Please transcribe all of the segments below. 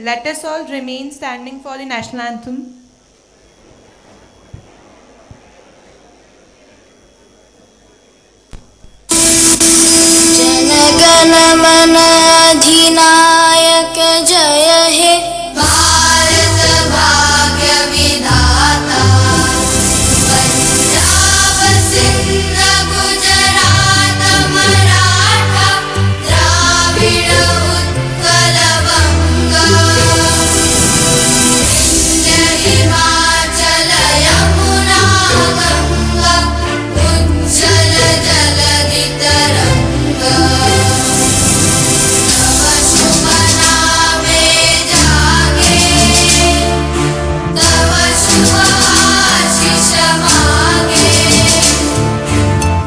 Let us all remain standing for the national anthem. Jana Gana Mana अधिनायक जय हे भारत भाग्य विधाता पंजाब सिंध गुजरात मराठा द्राविड़ उत्कल बंग विंध्य हिमाचल यमुना गंगा उज्जल जलधि तरंगा तव शुभ नामे जागे तव शुभ आशीष मांगे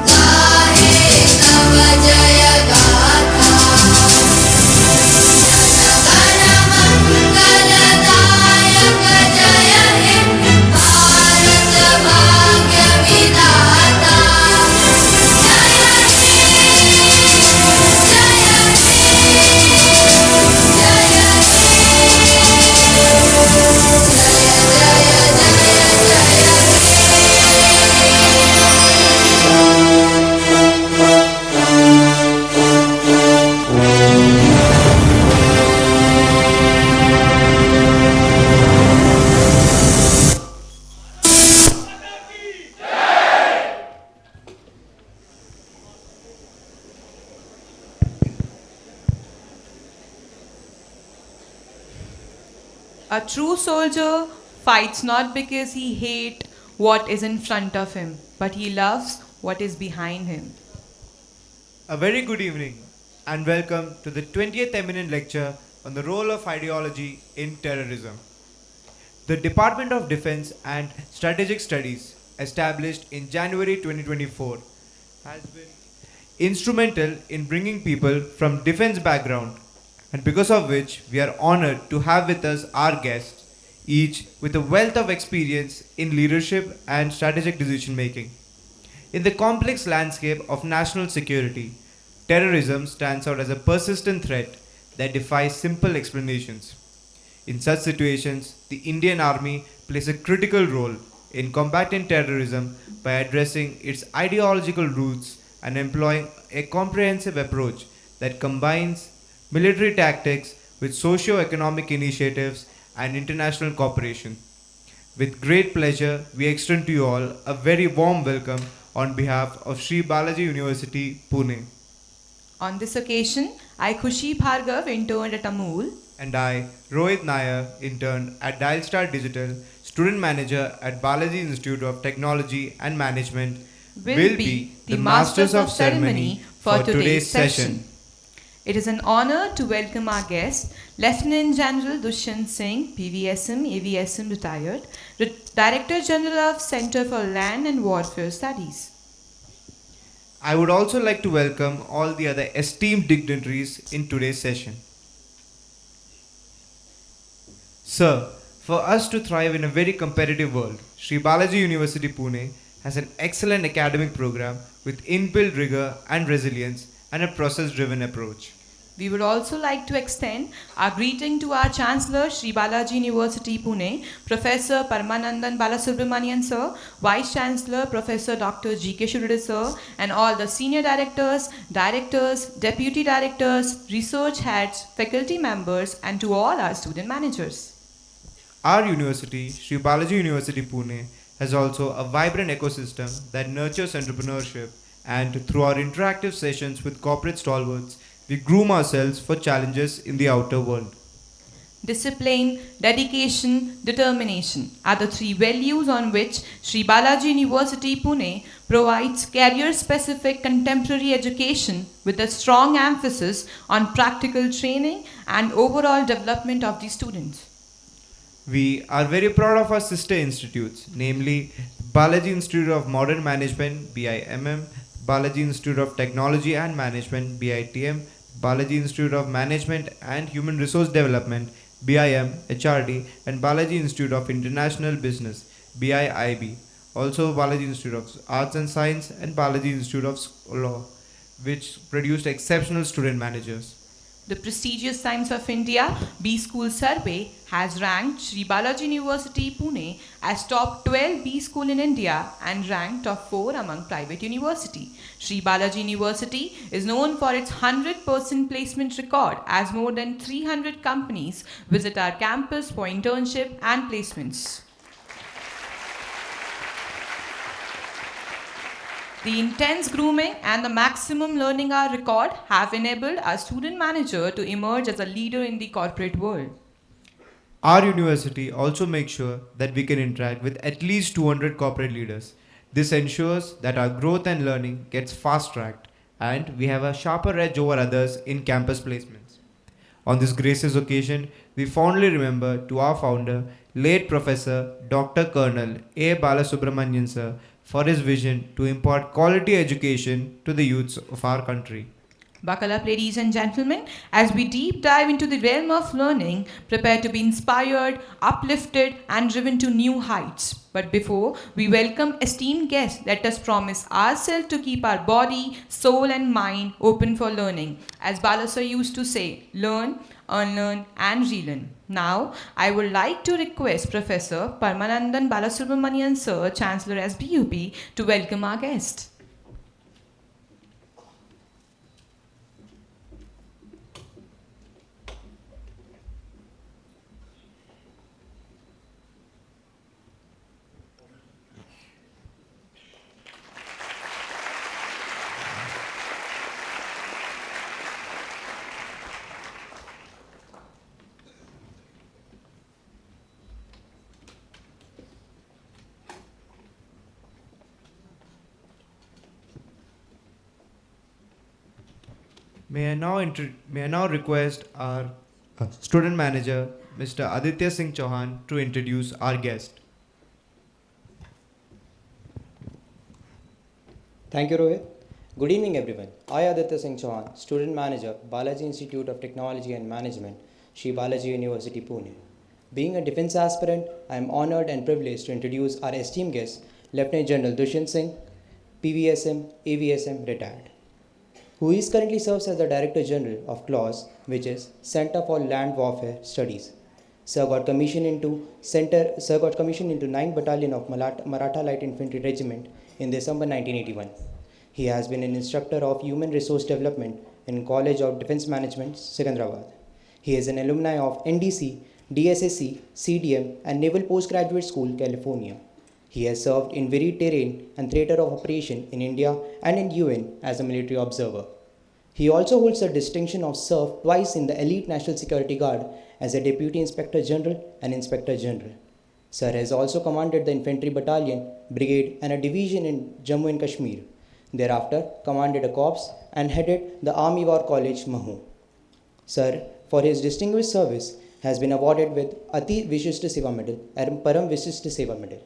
गाहे तव जय गाथा गण मंगलदायक जय हे भारत भाग्य विधाता जय हे A true soldier fights not because he hates what is in front of him, but he loves what is behind him. A very good evening and welcome to the 20th Eminent lecture on the role of ideology in terrorism. The Department of Defense and Strategic Studies, established in January 2024, has been instrumental in bringing people from defense background, and because of which we are honored to have with us our guests, each with a wealth of experience in leadership and strategic decision making. In the complex landscape of national security, terrorism stands out as a persistent threat that defies simple explanations. In such situations, the Indian Army plays a critical role in combating terrorism by addressing its ideological roots and employing a comprehensive approach that combines military tactics with socio-economic initiatives and international cooperation. With great pleasure, we extend to you all a very warm welcome on behalf of Sri Balaji University, Pune. On this occasion, I, Khushi Bhargav, interned at Amul, And I, Rohit Nair, intern at Dialstar Digital, student manager at Balaji Institute of Technology and Management, will be the Masters of Ceremony for today's session. It is an honor to welcome our guest, Lieutenant General Dushyant Singh, PVSM, AVSM retired, Director General of Center for Land and Warfare Studies. I would also like to welcome all the other esteemed dignitaries in today's session. Sir, for us to thrive in a very competitive world, Sri Balaji University Pune has an excellent academic program with inbuilt rigor and resilience and a process-driven approach. We would also like to extend our greeting to our Chancellor, Sri Balaji University Pune, Professor Paramanandan Balasubramanian Sir, Vice Chancellor, Professor Dr. G.K. Shuride Sir, and all the senior directors, deputy directors, research heads, faculty members, and to all our student managers. Our university, Sri Balaji University Pune, has also a vibrant ecosystem that nurtures entrepreneurship, and through our interactive sessions with corporate stalwarts, we groom ourselves for challenges in the outer world. Discipline, dedication, determination are the three values on which Sri Balaji University Pune provides career-specific contemporary education with a strong emphasis on practical training and overall development of the students. We are very proud of our sister institutes, namely Balaji Institute of Modern Management, BIMM, Balaji Institute of Technology and Management, BITM, Balaji Institute of Management and Human Resource Development, BIMHRD, and Balaji Institute of International Business, BIIB. Also Balaji Institute of Arts and Science and Balaji Institute of Law, which produced exceptional student managers. The prestigious Times of India B School Survey has ranked Sri Balaji University Pune as top 12 B school in India and ranked top 4 among private university. Sri Balaji University is known for its 100% placement record as more than 300 companies visit our campus for internship and placements. The intense grooming and the maximum learning hour record have enabled our student manager to emerge as a leader in the corporate world. Our university also makes sure that we can interact with at least 200 corporate leaders. This ensures that our growth and learning gets fast-tracked and we have a sharper edge over others in campus placements. On this gracious occasion, we fondly remember to our founder, late Professor Dr. Colonel A. Balasubramanian sir, for his vision to impart quality education to the youths of our country. Buckle up, ladies and gentlemen, as we deep dive into the realm of learning, prepare to be inspired, uplifted, and driven to new heights. But before we welcome esteemed guests, let us promise ourselves to keep our body, soul, and mind open for learning. As Balasar used to say, learn, unlearn, and relearn. Now, I would like to request Professor Paramanandan Balasubramanian Sir, Chancellor SBUP, to welcome our guest. May I now request our student manager, Mr. Aditya Singh Chauhan, to introduce our guest. Thank you, Rohit. Good evening, everyone. I, Aditya Singh Chauhan, Student Manager, Balaji Institute of Technology and Management, Sri Balaji University, Pune. Being a defense aspirant, I am honored and privileged to introduce our esteemed guest, Lieutenant General Dushyant Singh, PVSM, AVSM, retired, who is currently serves as the Director General of CLAWS, which is Center for Land Warfare Studies. Sir got commissioned into 9th Battalion of Maratha Light Infantry Regiment in December 1981. He has been an instructor of Human Resource Development in College of Defence Management, Secunderabad. He is an alumni of NDC, DSSC, CDM, and Naval Postgraduate School, California. He has served in varied terrain and theatre of operation in India and in UN as a military observer. He also holds the distinction of served twice in the elite National Security Guard as a Deputy Inspector General and Inspector General. Sir has also commanded the Infantry Battalion, Brigade and a division in Jammu and Kashmir. Thereafter, commanded a corps and headed the Army War College, Mahu. Sir, for his distinguished service, has been awarded with Ati Vishishta Seva Medal and Param Vishishta Seva Medal.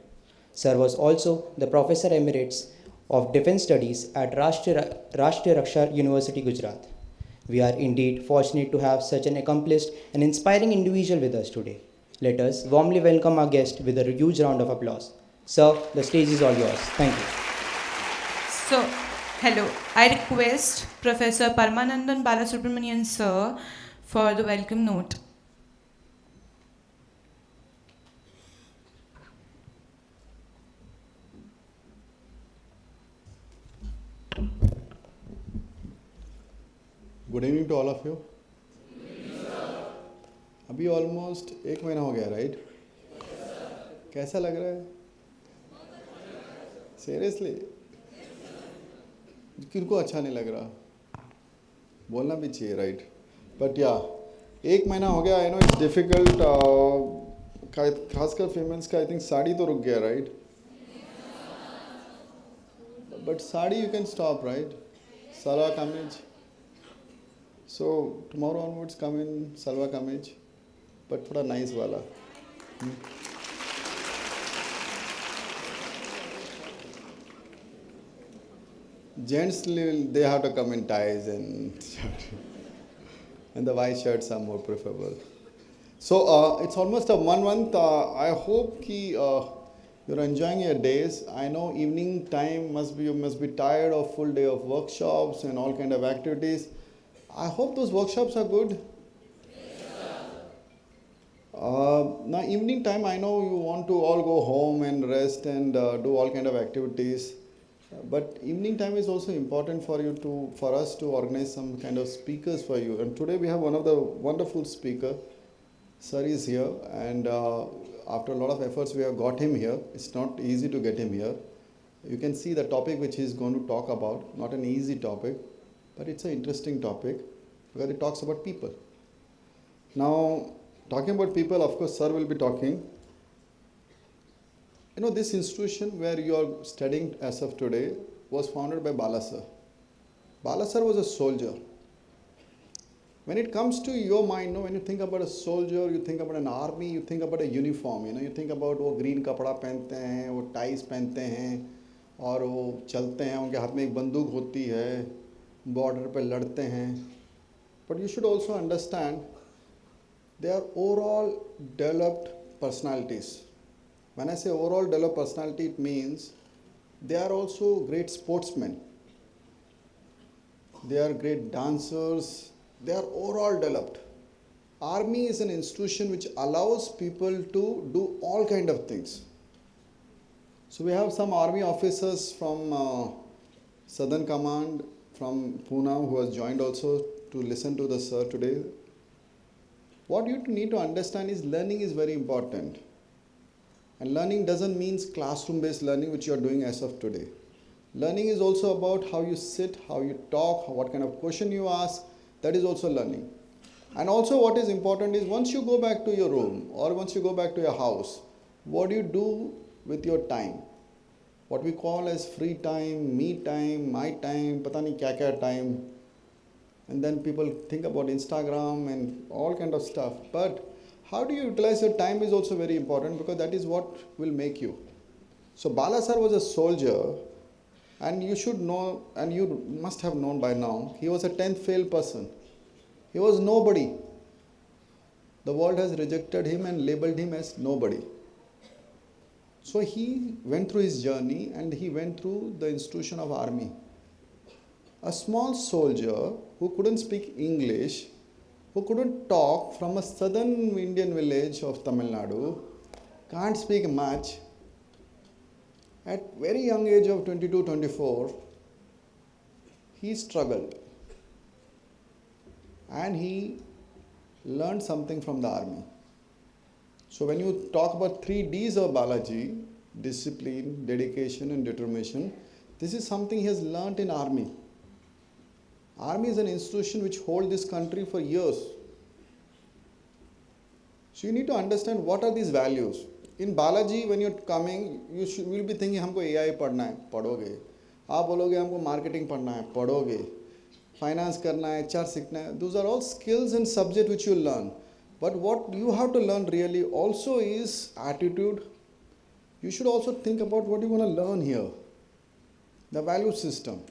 Sir was also the Professor Emeritus of Defence Studies at Rashtriya Raksha University, Gujarat. We are indeed fortunate to have such an accomplished and inspiring individual with us today. Let us warmly welcome our guest with a huge round of applause. Sir, the stage is all yours. Thank you. So, hello. I request Professor Paramanandan Balasubramanian Sir for the welcome note. Good evening to all of you. अभी almost 1 महीना हो गया, right? कैसा लग रहा है? Seriously किनको अच्छा नहीं लग रहा? बोलना भी चाहिए, राइट? बट या 1 महीना हो गया. आई नो इट्स डिफिकल्ट, खासकर फीमेल्स का. आई थिंक साड़ी तो रुक गया, right? But sari you can stop, right? Salwar kameez. So tomorrow onwards come in salwa kameez, but thoda nice wala. Gents, they have to come in ties and shirt. And the white shirts are more preferable. So it's almost a 1 month. I hope ki you're enjoying your days. I know evening time you must be tired of full day of workshops and all kind of activities. I hope those workshops are good. Now evening time, I know you want to all go home and rest and do all kind of activities. But evening time is also important for us to organize some kind of speakers for you. And today we have one of the wonderful speaker. Sir is here, and after a lot of efforts, we have got him here. It's not easy to get him here. You can see the topic which he's going to talk about. Not an easy topic, but it's an interesting topic because it talks about people. Now, talking about people, of course, sir will be talking. You know, this institution where you are studying as of today was founded by Bala sir. Bala sir was a soldier. When it comes to your mind, when you think about a soldier, you think about an army, you think about a uniform. You think about वो green कपड़ा पहनते हैं, वो ties पहनते हैं, और वो चलते हैं, उनके हाथ में एक बंदूक होती है, border पे लड़ते हैं. But you should also understand they are overall developed personalities. When I say overall developed personality, it means they are also great sportsmen. They are great dancers. They are overall developed. Army is an institution which allows people to do all kind of things. So we have some army officers from Southern Command from Pune who has joined also to listen to the sir today. What you need to understand is learning is very important. And learning doesn't mean classroom-based learning which you are doing as of today. Learning is also about how you sit, how you talk, what kind of question you ask. That is also learning. And also what is important is once you go back to your room or once you go back to your house, what do you do with your time? What we call as free time, me time, my time, pata nahi kya kya time. And then people think about Instagram and all kind of stuff. But how do you utilize your time is also very important because that is what will make you. So Bala sir was a soldier. And you should know, and you must have known by now, he was a 10th fail person. He was nobody. The world has rejected him and labeled him as nobody. So he went through his journey and he went through the institution of army. A small soldier who couldn't speak English, who couldn't talk from a southern Indian village of Tamil Nadu, can't speak much. At very young age of 22, 24, he struggled and he learned something from the army. So when you talk about 3 Ds of Balaji, discipline, dedication and determination, this is something he has learned in army. Army is an institution which holds this country for years. So you need to understand what are these values. In Balaji, when you're coming, you will be thinking, हमको AI पढ़ना है, पढ़ोगे. आप बोलोगे हमको marketing पढ़ना है, पढ़ोगे. Finance करना है, HR सीखना है. Those are all skills and subjects which you learn. But what you have to learn really also is attitude. You should also think about what you want to learn here. The value system.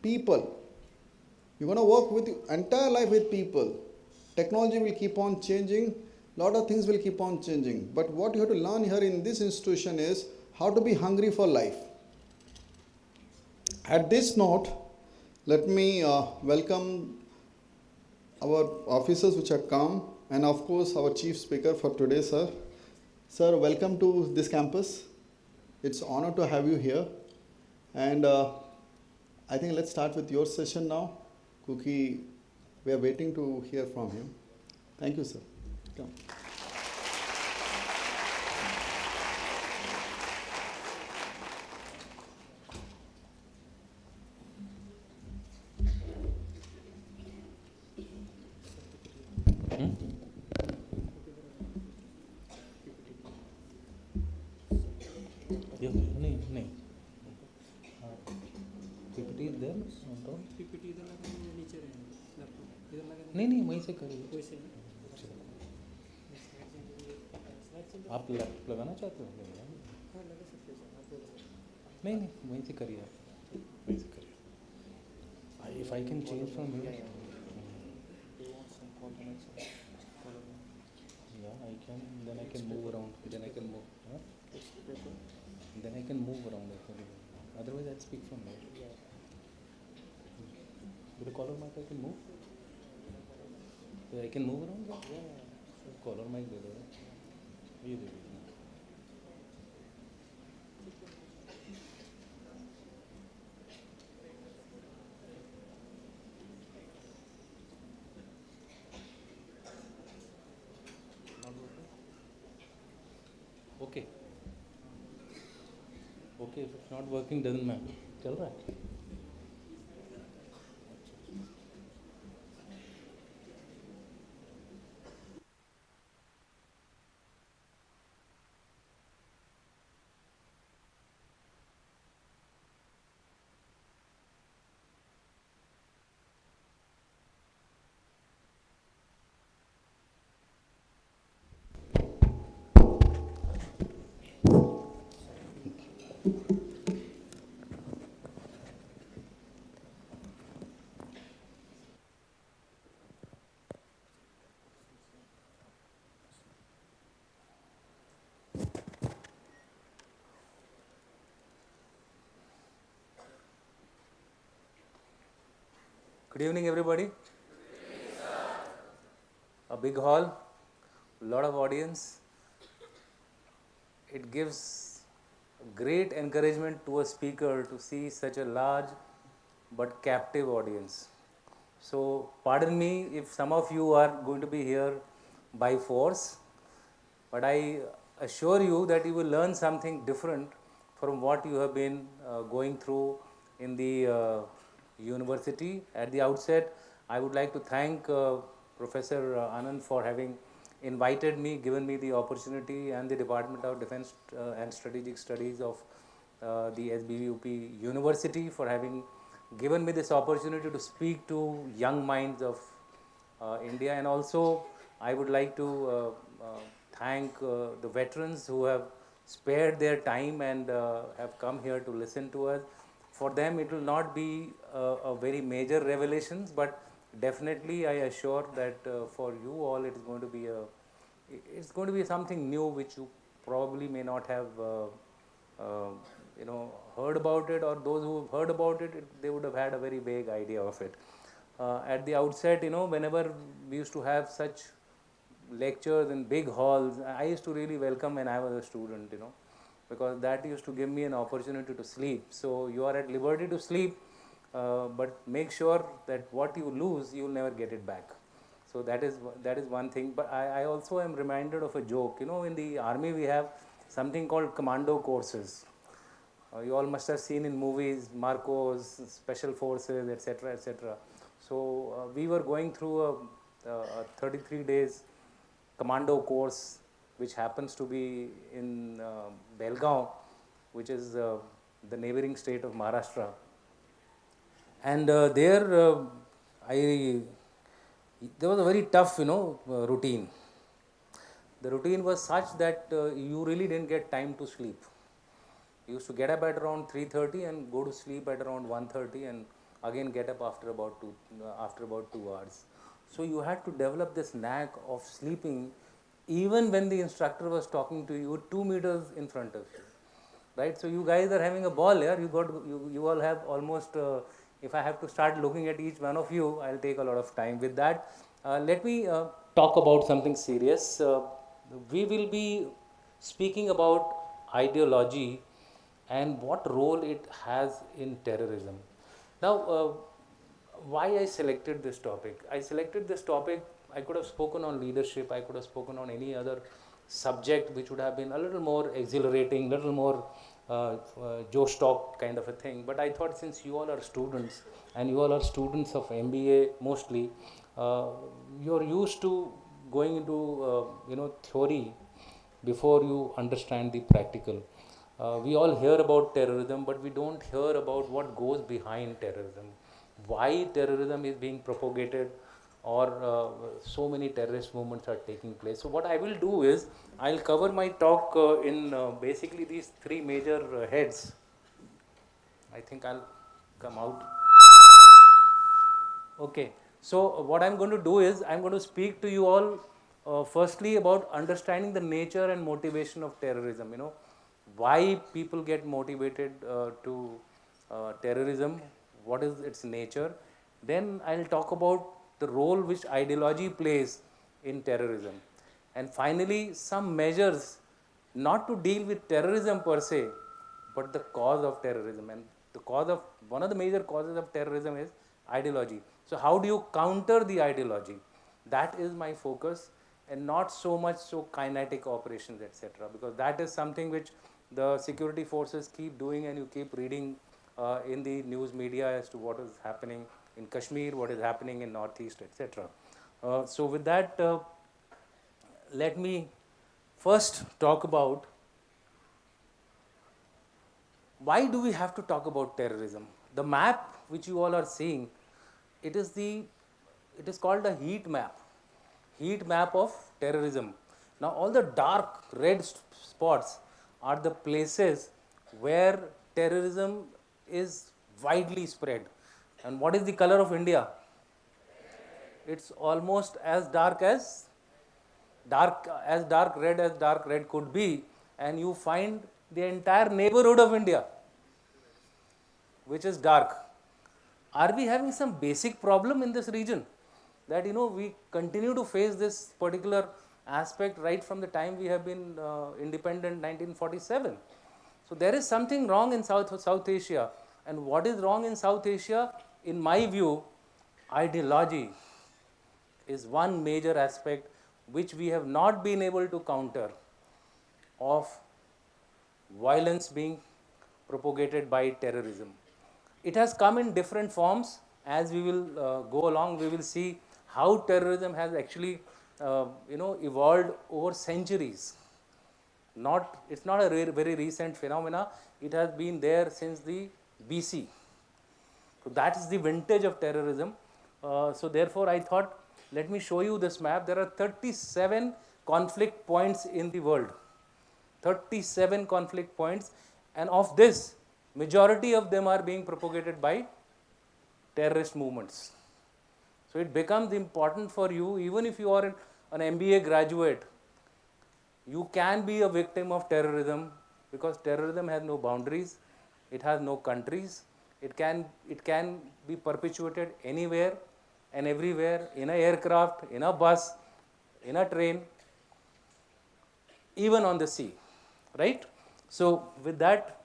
People. You're going to work with your entire life with people. Technology will keep on changing. Lot of things will keep on changing. But what you have to learn here in this institution is how to be hungry for life. At this note, let me welcome our officers which have come and of course our chief speaker for today, sir. Sir, welcome to this campus. It's an honor to have you here. And I think let's start with your session now. Kuki, we are waiting to hear from him. Thank you, sir. Come. नहीं PPT इधर PPT इधर लगा नीचे इधर लगा नहीं वहीं से करिए वैसे आप लगाना चाहते हो हाँ लगा सकते हैं नहीं वहीं से करिए वहीं से करिए if I can change from here yeah I can then I can move around then I can move then I can move around otherwise I'll speak from here With the collar mic I can move? Yeah, I can move around? Yeah. So collar mic दे दो ना. ये दे दो. Not working? Okay. Okay, if it's not working doesn't matter. चल रहा है? Good evening, everybody. A big hall, lot of audience. It gives great encouragement to a speaker to see such a large but captive audience. So, pardon me if some of you are going to be here by force, but I assure you that you will learn something different from what you have been going through in the university. At the outset, I would like to thank Professor Anand for having invited me, given me the opportunity, and the Department of Defense and Strategic Studies of the SBUP University for having given me this opportunity to speak to young minds of India. And also, I would like to thank the veterans who have spared their time and have come here to listen to us. For them, it will not be a very major revelations, but definitely I assure that for you all, it's going to be something new which you probably may not have heard about it, or those who have heard about it, they would have had a very vague idea of it. At the outset, whenever we used to have such lectures in big halls, I used to really welcome when I was a student, because that used to give me an opportunity to sleep. So you are at liberty to sleep, but make sure that what you lose, you will never get it back. So that is one thing. But I also am reminded of a joke. In the army we have something called commando courses. You all must have seen in movies, Marcos, Special Forces, etc., etc. So we were going through a 33 days commando course, which happens to be in Belgaum, which is the neighboring state of Maharashtra. And I there was a very tough, routine. The routine was such that you really didn't get time to sleep. You used to get up at around 3:30 and go to sleep at around 1:30, and again get up after about 2 hours. So you had to develop this knack of sleeping even when the instructor was talking to you 2 meters in front of you, right? So you guys are having a ball here. You all have almost. If I have to start looking at each one of you, I'll take a lot of time. With that, let me talk about something serious. We will be speaking about ideology and what role it has in terrorism. Now, why I selected this topic? I selected this topic. I could have spoken on leadership. I could have spoken on any other subject which would have been a little more exhilarating, little more Josh talk kind of a thing. But I thought, since you all are students and you all are students of MBA mostly, you're used to going into theory before you understand the practical. We all hear about terrorism, but we don't hear about what goes behind terrorism, why terrorism is being propagated, or so many terrorist movements are taking place. So what I will do is, I'll cover my talk in basically these three major heads. I think I'll come out. Okay, so what I'm going to do is, I'm going to speak to you all firstly about understanding the nature and motivation of terrorism. Why people get motivated to terrorism, what is its nature, Then I'll talk about the role which ideology plays in terrorism. And finally, some measures not to deal with terrorism per se, but the cause of terrorism. And one of the major causes of terrorism is ideology. So how do you counter the ideology? That is my focus, and not so much so kinetic operations, etc. Because that is something which the security forces keep doing, and you keep reading in the news media as to what is happening in Kashmir, what is happening in Northeast, etc. So with that, let me first talk about why do we have to talk about terrorism. The map which you all are seeing, it is called a heat map of terrorism. Now all the dark red spots are the places where terrorism is widely spread. And what is the color of India? It's almost as dark red as dark red could be, and you find the entire neighborhood of India which is dark. Are we having some basic problem in this region that we continue to face this particular aspect right from the time we have been independent, 1947? So there is something wrong in South Asia. And what is wrong in South Asia? In my view, ideology is one major aspect which we have not been able to counter of violence being propagated by terrorism. It has come in different forms. As we will go along, we will see how terrorism has actually evolved over centuries. It's not a very recent phenomena. It has been there since the BC. So that is the vintage of terrorism. So therefore, I thought, let me show you this map. There are 37 conflict points in the world. 37 conflict points, and of this, majority of them are being propagated by terrorist movements. So it becomes important for you, even if you are an MBA graduate, you can be a victim of terrorism, because terrorism has no boundaries, it has no countries, it can be perpetuated anywhere and everywhere, in an aircraft, in a bus, in a train, even on the sea, right? So with that,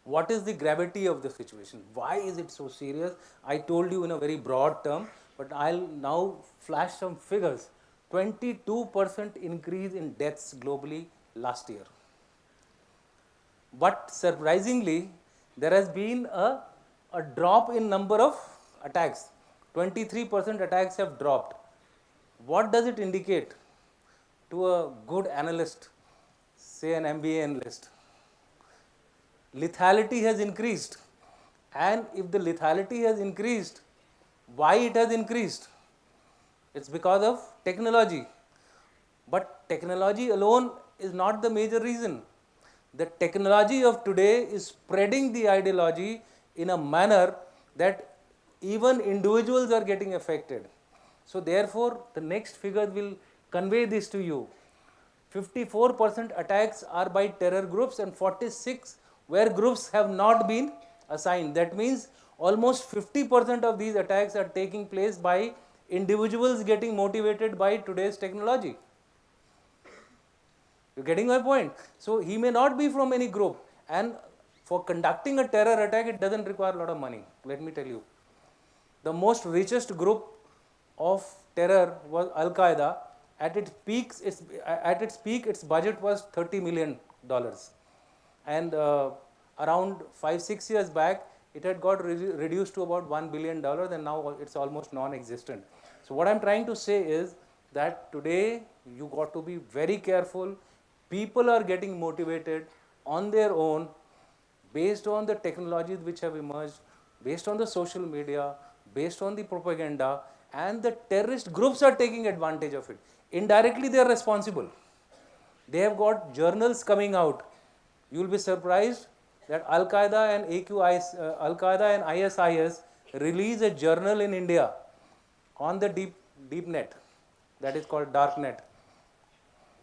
what is the gravity of the situation? Why is it so serious? I told you in a very broad term, but I'll now flash some figures. 22% increase in deaths globally last year. But surprisingly, there has been a drop in number of attacks. 23% attacks have dropped. What does it indicate to a good analyst, say an MBA analyst? Lethality has increased. And if the lethality has increased, why it has increased? It's because of technology. But technology alone is not the major reason. The technology of today is spreading the ideology in a manner that even individuals are getting affected. So therefore, the next figure will convey this to you. 54% attacks are by terror groups, and 46 where groups have not been assigned. That means almost 50% of these attacks are taking place by individuals getting motivated by today's technology. You're getting my point? So he may not be from any group, and for conducting a terror attack, it doesn't require a lot of money. Let me tell you. The most richest group of terror was Al Qaeda. At its peak, its budget was $30 million. And around 5-6 years back, it had got reduced to about $1 billion, and now it's almost non-existent. So what I'm trying to say is that today you got to be very careful. People are getting motivated on their own based on the technologies which have emerged, based on the social media, based on the propaganda, and the terrorist groups are taking advantage of it. Indirectly, they are responsible. They have got journals coming out. You will be surprised that Al Qaeda and ISIS release a journal in India on the deep net, that is called dark net.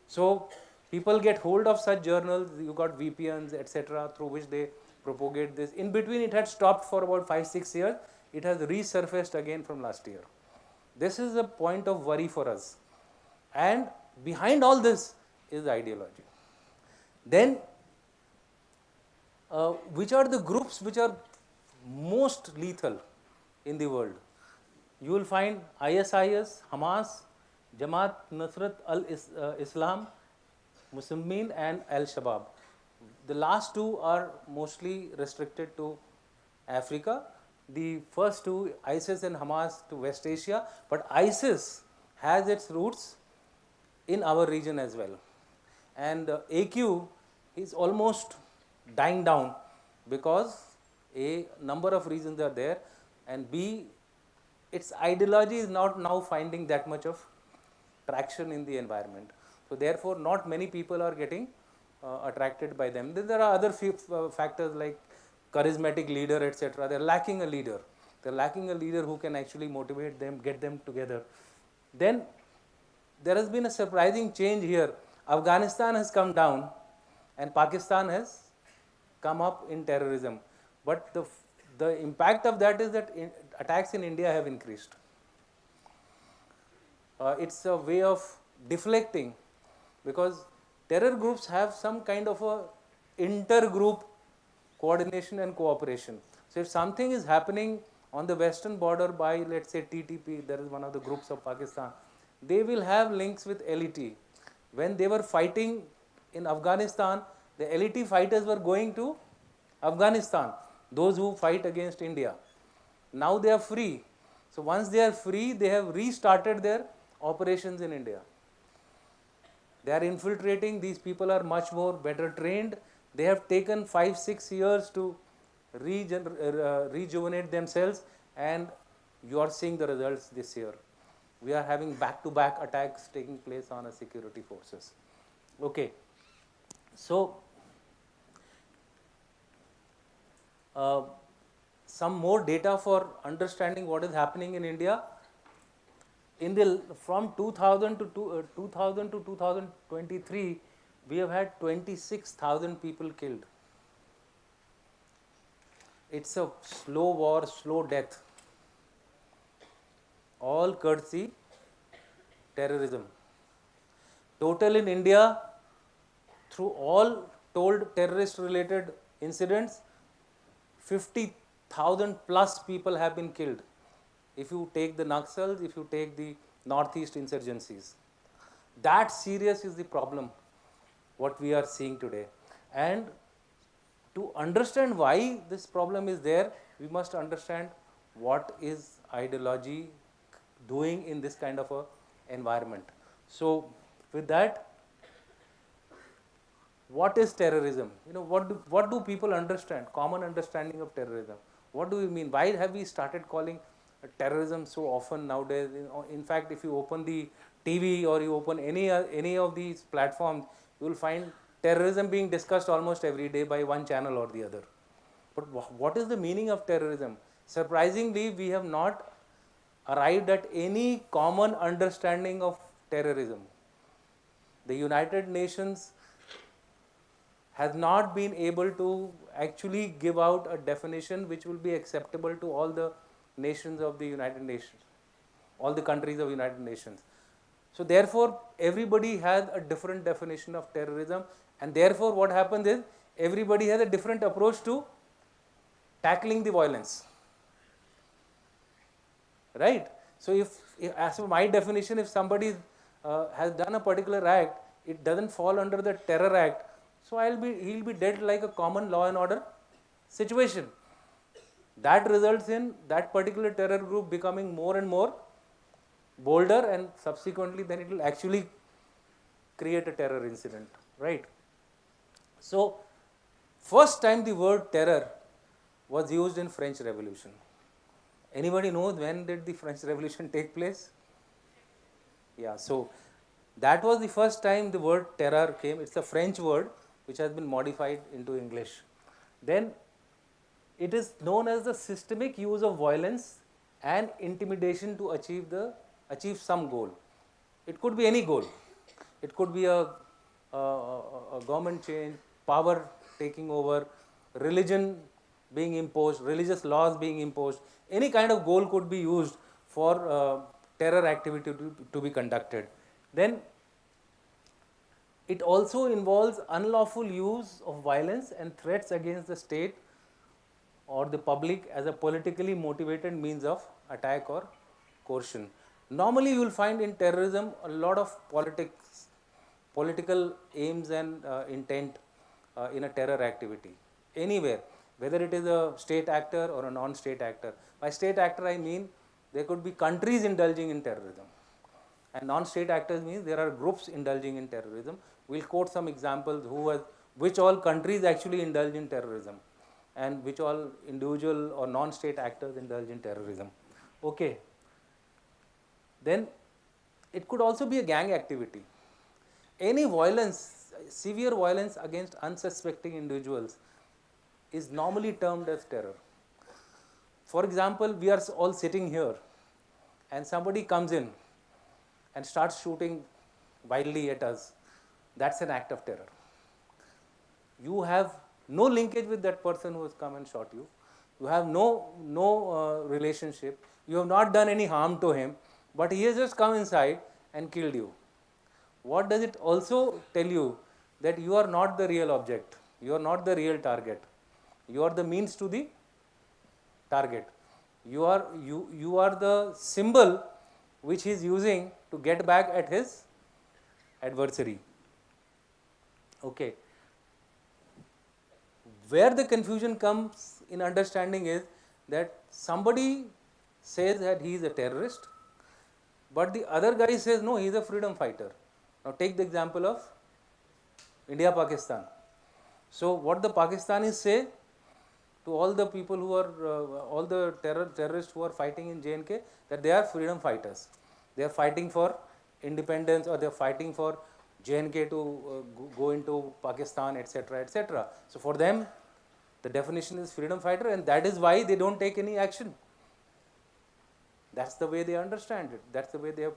So people get hold of such journals. You got VPNs, etc., through which they propagate this. In between, it had stopped for about 5-6 years, it has resurfaced again from last year. This is a point of worry for us. And behind all this is ideology. Then, which are the groups which are most lethal in the world? You will find ISIS, Hamas, Jamaat Nusrat al-Islam, Muslimin and Al-Shabaab. The last two are mostly restricted to Africa. The first two, ISIS and Hamas, to West Asia. But ISIS has its roots in our region as well. And AQ is almost dying down because A, number of reasons are there, and B, its ideology is not now finding that much of traction in the environment. So therefore, not many people are getting attracted by them. Then there are other factors like charismatic leader, etc. They're lacking a leader. They're lacking a leader who can actually motivate them, get them together. Then there has been a surprising change here. Afghanistan has come down and Pakistan has come up in terrorism. But the impact of that is that attacks in India have increased. It's a way of deflecting, because terror groups have some kind of a inter-group coordination and cooperation. So if something is happening on the western border by, let's say, TTP, there is one of the groups of Pakistan, they will have links with LET. When they were fighting in Afghanistan, the LET fighters were going to Afghanistan, those who fight against India. Now they are free. So once they are free, they have restarted their operations in India. They are infiltrating. These people are much more better trained. They have taken 5-6 years to rejuvenate themselves, and you are seeing the results this year. We are having back-to-back attacks taking place on our security forces. Okay. So, some more data for understanding what is happening in India. From 2000 to 2023, we have had 26,000 people killed. It's a slow war, slow death. All courtesy terrorism. Total in India, through all told terrorist-related incidents, 50,000 plus people have been killed. If you take the Naxals, if you take the Northeast insurgencies. That serious is the problem, what we are seeing today. And to understand why this problem is there, we must understand what is ideology doing in this kind of a environment. So, with that, what is terrorism? You know, what do people understand? Common understanding of terrorism. What do we mean? Why have we started calling terrorism so often nowadays? In fact, if you open the TV or you open any of these platforms, you will find terrorism being discussed almost every day by one channel or the other. But what is the meaning of terrorism? Surprisingly, we have not arrived at any common understanding of terrorism. The United Nations has not been able to actually give out a definition which will be acceptable to all the nations of the United Nations, all the countries of United Nations. So therefore, everybody has a different definition of terrorism, and therefore what happens is, everybody has a different approach to tackling the violence. Right? So if as per my definition, if somebody has done a particular act, it doesn't fall under the terror act, so he'll be dealt like a common law and order situation. That results in that particular terror group becoming more and more bolder, and subsequently then it will actually create a terror incident, right? So, first time the word terror was used in French Revolution. Anybody knows when did the French Revolution take place? Yeah, so that was the first time the word terror came. It's a French word which has been modified into English. Then it is known as the systemic use of violence and intimidation to achieve some goal. It could be any goal. It could be a government change, power taking over, religion being imposed, religious laws being imposed, any kind of goal could be used for terror activity to be conducted. Then it also involves unlawful use of violence and threats against the state or the public as a politically motivated means of attack or coercion. Normally, you will find in terrorism a lot of politics, political aims and intent in a terror activity. Anywhere, whether it is a state actor or a non-state actor. By state actor, I mean there could be countries indulging in terrorism. And non-state actors means there are groups indulging in terrorism. We'll quote some examples which all countries actually indulge in terrorism and which all individual or non-state actors indulge in terrorism. Okay. Then it could also be a gang activity. Any violence, severe violence against unsuspecting individuals is normally termed as terror. For example, we are all sitting here and somebody comes in and starts shooting wildly at us. That's an act of terror. You have no linkage with that person who has come and shot you. You have no relationship. You have not done any harm to him, but he has just come inside and killed you. What does it also tell you? That you are not the real object. You are not the real target. You are the means to the target. You are the symbol which he is using to get back at his adversary. Okay. Where the confusion comes in understanding is that somebody says that he is a terrorist, but the other guy says no, he is a freedom fighter. Now take the example of India Pakistan. So what the Pakistanis say to all the people who are all the terrorists who are fighting in JNK, that they are freedom fighters. They are fighting for independence, or they are fighting for JNK to go into Pakistan, etc., etc. So for them, the definition is freedom fighter, and that is why they don't take any action. That's the way they understand it. That's the way they have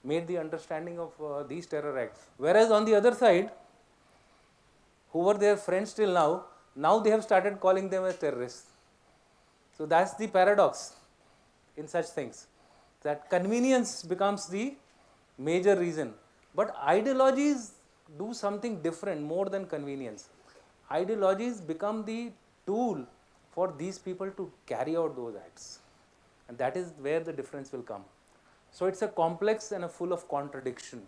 made the understanding of these terror acts. Whereas on the other side, who were their friends till now they have started calling them as terrorists. So that's the paradox in such things, that convenience becomes the major reason. But ideologies do something different more than convenience. Ideologies become the tool for these people to carry out those acts. And that is where the difference will come. So it's a complex and a full of contradiction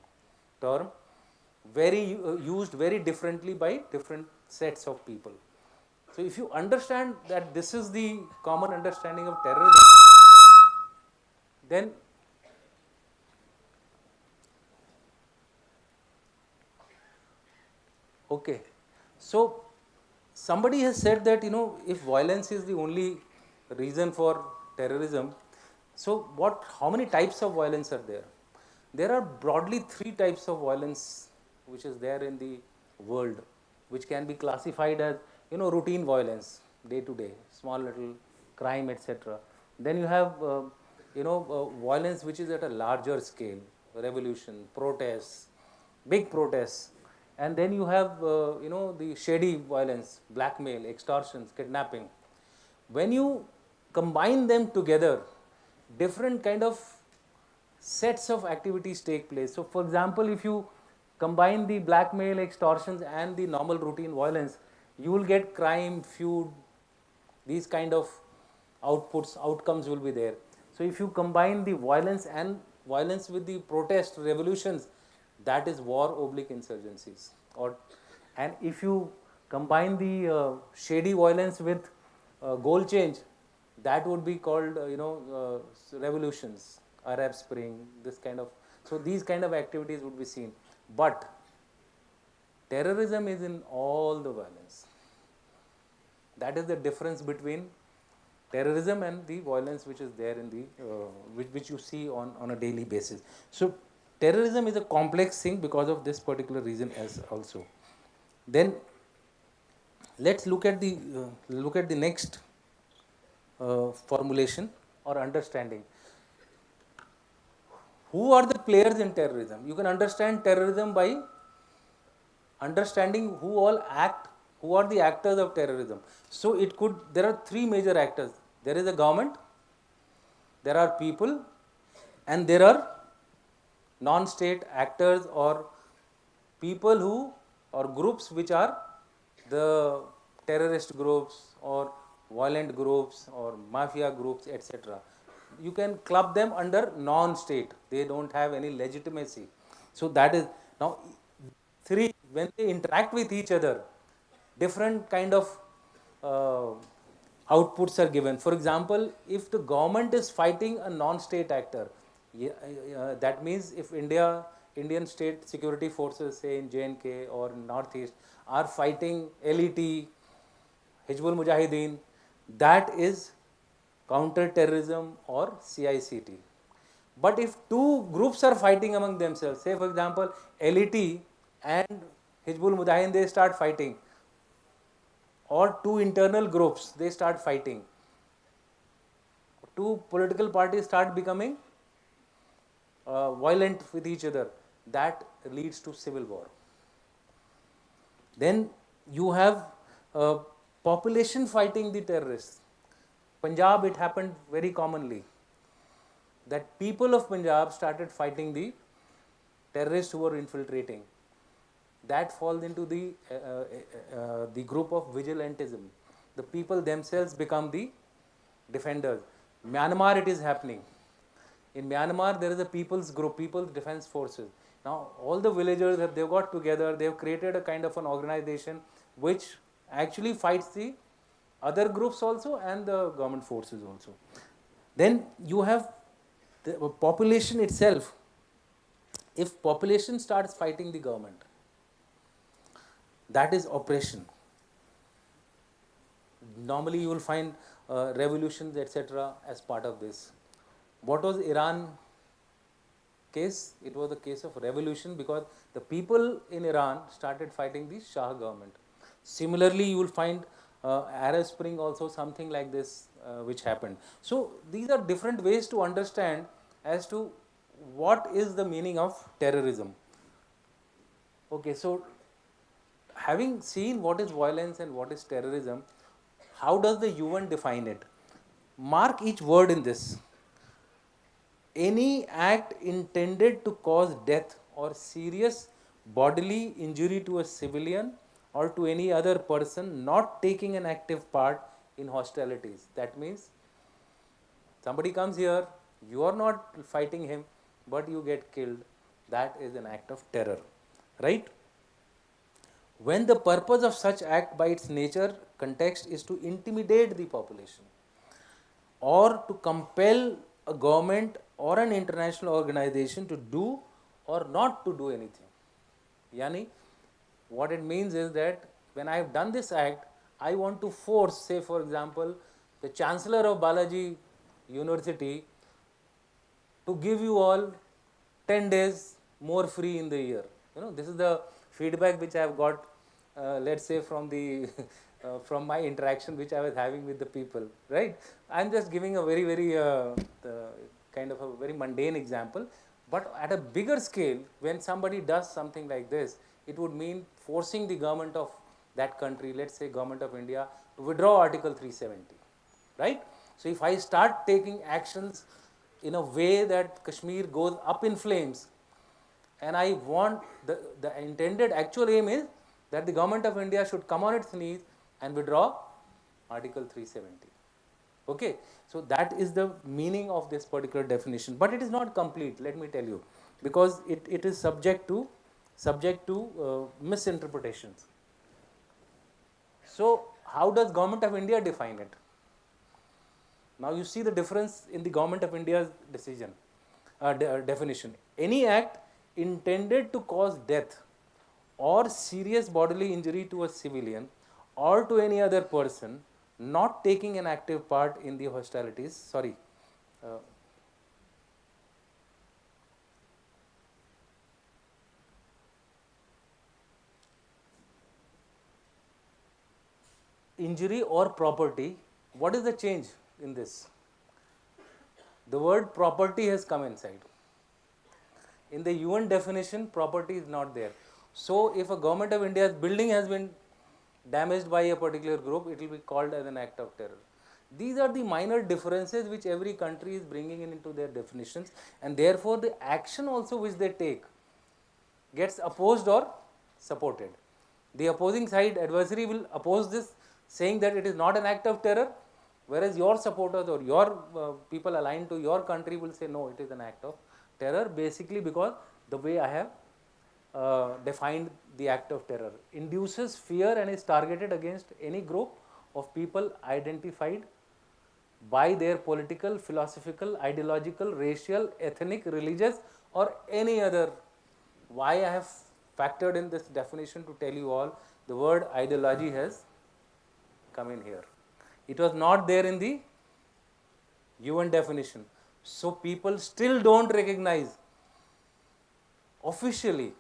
term, used very differently by different sets of people. So if you understand that this is the common understanding of terrorism, then okay. So somebody has said that, if violence is the only reason for terrorism, so how many types of violence are there? There are broadly 3 types of violence which is there in the world, which can be classified as, routine violence, day to day, small little crime, etc. Then you have, violence which is at a larger scale, revolution, protests, big protests. And then you have, the shady violence, blackmail, extortions, kidnapping. When you combine them together, different kind of sets of activities take place. So for example, if you combine the blackmail, extortions and the normal routine violence, you will get crime, feud, these kind of outcomes will be there. So if you combine the violence with the protest, revolutions, that is war / insurgencies. And if you combine the shady violence with goal change, that would be called revolutions, Arab Spring, this kind of. So these kind of activities would be seen. But terrorism is in all the violence. That is the difference between terrorism and the violence which is there in the which you see on a daily basis. So terrorism is a complex thing because of this particular reason as also. Then let's look at the next formulation or understanding. Who are the players in terrorism? You can understand terrorism by understanding who all act Who are the actors of terrorism? So there are three major actors. There is a government, there are people, and there are non-state actors or people who or groups which are the terrorist groups or violent groups or mafia groups, etc. You can club them under non-state. They don't have any legitimacy. So that is now three, when they interact with each other, different kind of uh, outputs are given. For example, if the government is fighting a non-state actor, that means if Indian state security forces, say in J&K or Northeast, are fighting LET, Hizbul Mujahideen, that is counter-terrorism or CICT. But if two groups are fighting among themselves, say for example LET and Hizbul Mujahideen, they start fighting, or two internal groups, they start fighting, two political parties start becoming violent with each other, that leads to civil war. Then you have population fighting the terrorists. Punjab, it happened very commonly that people of Punjab started fighting the terrorists who were infiltrating. That falls into the group of vigilantism. The people themselves become the defenders. Myanmar, it is happening. In Myanmar, there is a people's group, People's Defense Forces. Now, all the villagers, they've got together, they've created a kind of an organization which actually fights the other groups also and the government forces also. Then you have the population itself. If population starts fighting the government, that is oppression. Normally you will find revolutions, etc. as part of this. What was Iran case? It was a case of revolution because the people in Iran started fighting the Shah government. Similarly, you will find Arab Spring also something like this which happened. So these are different ways to understand as to what is the meaning of terrorism. Okay, so having seen what is violence and what is terrorism, how does the UN define it? Mark each word in this. Any act intended to cause death or serious bodily injury to a civilian or to any other person not taking an active part in hostilities. That means somebody comes here, you are not fighting him, but you get killed. That is an act of terror, right? When the purpose of such act by its nature context is to intimidate the population or to compel a government or an international organization to do or not to do anything. Yani, what it means is that when I have done this act, I want to force, say for example, the Chancellor of Balaji University to give you all 10 days more free in the year. This is the feedback which I have got, let's say from the from my interaction which I was having with the people, right? I'm just giving a very, very kind of a very mundane example, but at a bigger scale, when somebody does something like this, it would mean forcing the government of that country, let's say government of India, to withdraw Article 370, right? So if I start taking actions in a way that Kashmir goes up in flames, and I want the intended actual aim is that the government of India should come on its knees and withdraw Article 370. Okay, so that is the meaning of this particular definition, but it is not complete, let me tell you, because it is subject to misinterpretations. So how does government of India define it? Now you see the difference in the government of India's decision, definition. Any act intended to cause death or serious bodily injury to a civilian or to any other person not taking an active part in the hostilities, injury or property. What is the change in this? The word property has come inside. In the UN definition, property is not there. So if a government of India's building has been damaged by a particular group, it will be called as an act of terror. These are the minor differences which every country is bringing in into their definitions, and therefore the action also which they take gets opposed or supported. The opposing side adversary will oppose this, saying that it is not an act of terror, whereas your supporters or your people aligned to your country will say no, it is an act of terror, basically because the way I have defined the act of terror induces fear and is targeted against any group of people identified by their political, philosophical, ideological, racial, ethnic, religious, or any other. Why I have factored in this definition to tell you all, the word ideology has come in here. It was not there in the UN definition. So people still don't recognize officially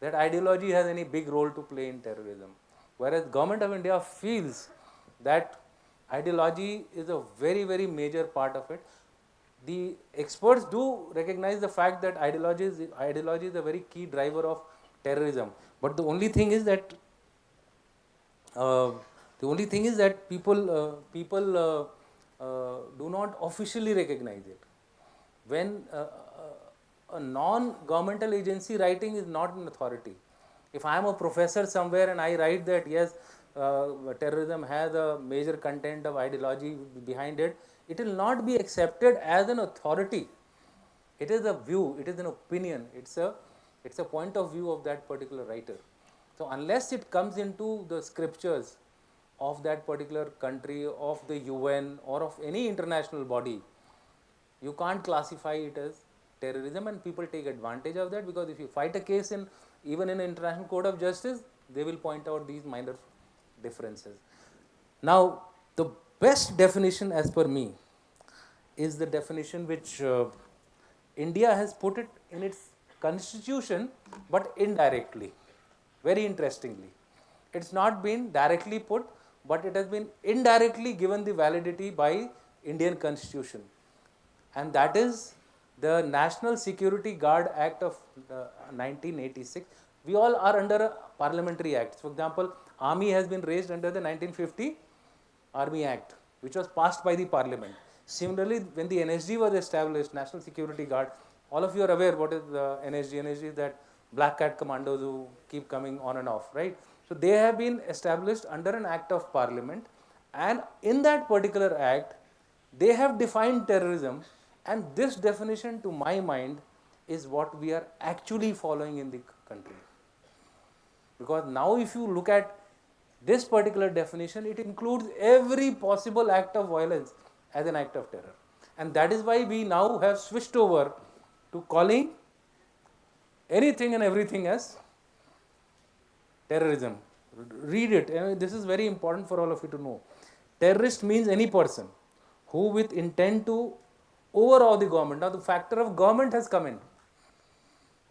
that ideology has any big role to play in terrorism. Whereas Government of India feels that ideology is a very, very major part of it. The experts do recognize the fact that ideology is a very key driver of terrorism. But the only thing is that people do not officially recognize it. When a non-governmental agency writing is not an authority. If I am a professor somewhere and I write that yes, terrorism has a major content of ideology behind it, it will not be accepted as an authority. It is a view, it is an opinion, it's a point of view of that particular writer. So unless it comes into the scriptures of that particular country, of the UN or of any international body, you can't classify it as terrorism, and people take advantage of that, because if you fight a case in even in International Court of Justice, they will point out these minor differences. Now, the best definition as per me is the definition which India has put it in its constitution, but indirectly, very interestingly. It's not been directly put, but it has been indirectly given the validity by Indian constitution, and that is the National Security Guard Act of 1986. We all are under a parliamentary act. For example, Army has been raised under the 1950 Army Act, which was passed by the Parliament. Similarly, when the NSG was established, National Security Guard, all of you are aware what is the NSG. NSG is that black cat commandos who keep coming on and off, right? So they have been established under an act of Parliament, and in that particular act, they have defined terrorism, and this definition, to my mind, is what we are actually following in the country. Because now if you look at this particular definition, it includes every possible act of violence as an act of terror. And that is why we now have switched over to calling anything and everything as terrorism. Read it. This is very important for all of you to know. Terrorist means any person who with intent to overawe the government. Now the factor of government has come in.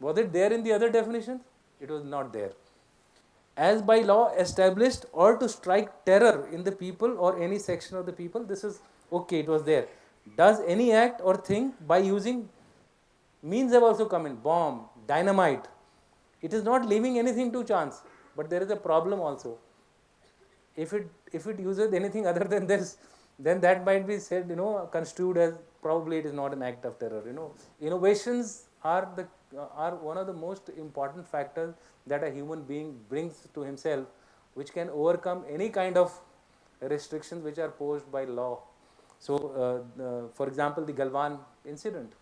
Was it there in the other definitions? It was not there. As by law established or to strike terror in the people or any section of the people, this is okay, it was there. Does any act or thing by using means have also come in, bomb, dynamite. It is not leaving anything to chance, but there is a problem also. If it uses anything other than this, then that might be said, construed as probably it is not an act of terror. Innovations are one of the most important factors that a human being brings to himself, which can overcome any kind of restrictions which are posed by law. So, for example, the Galwan incident.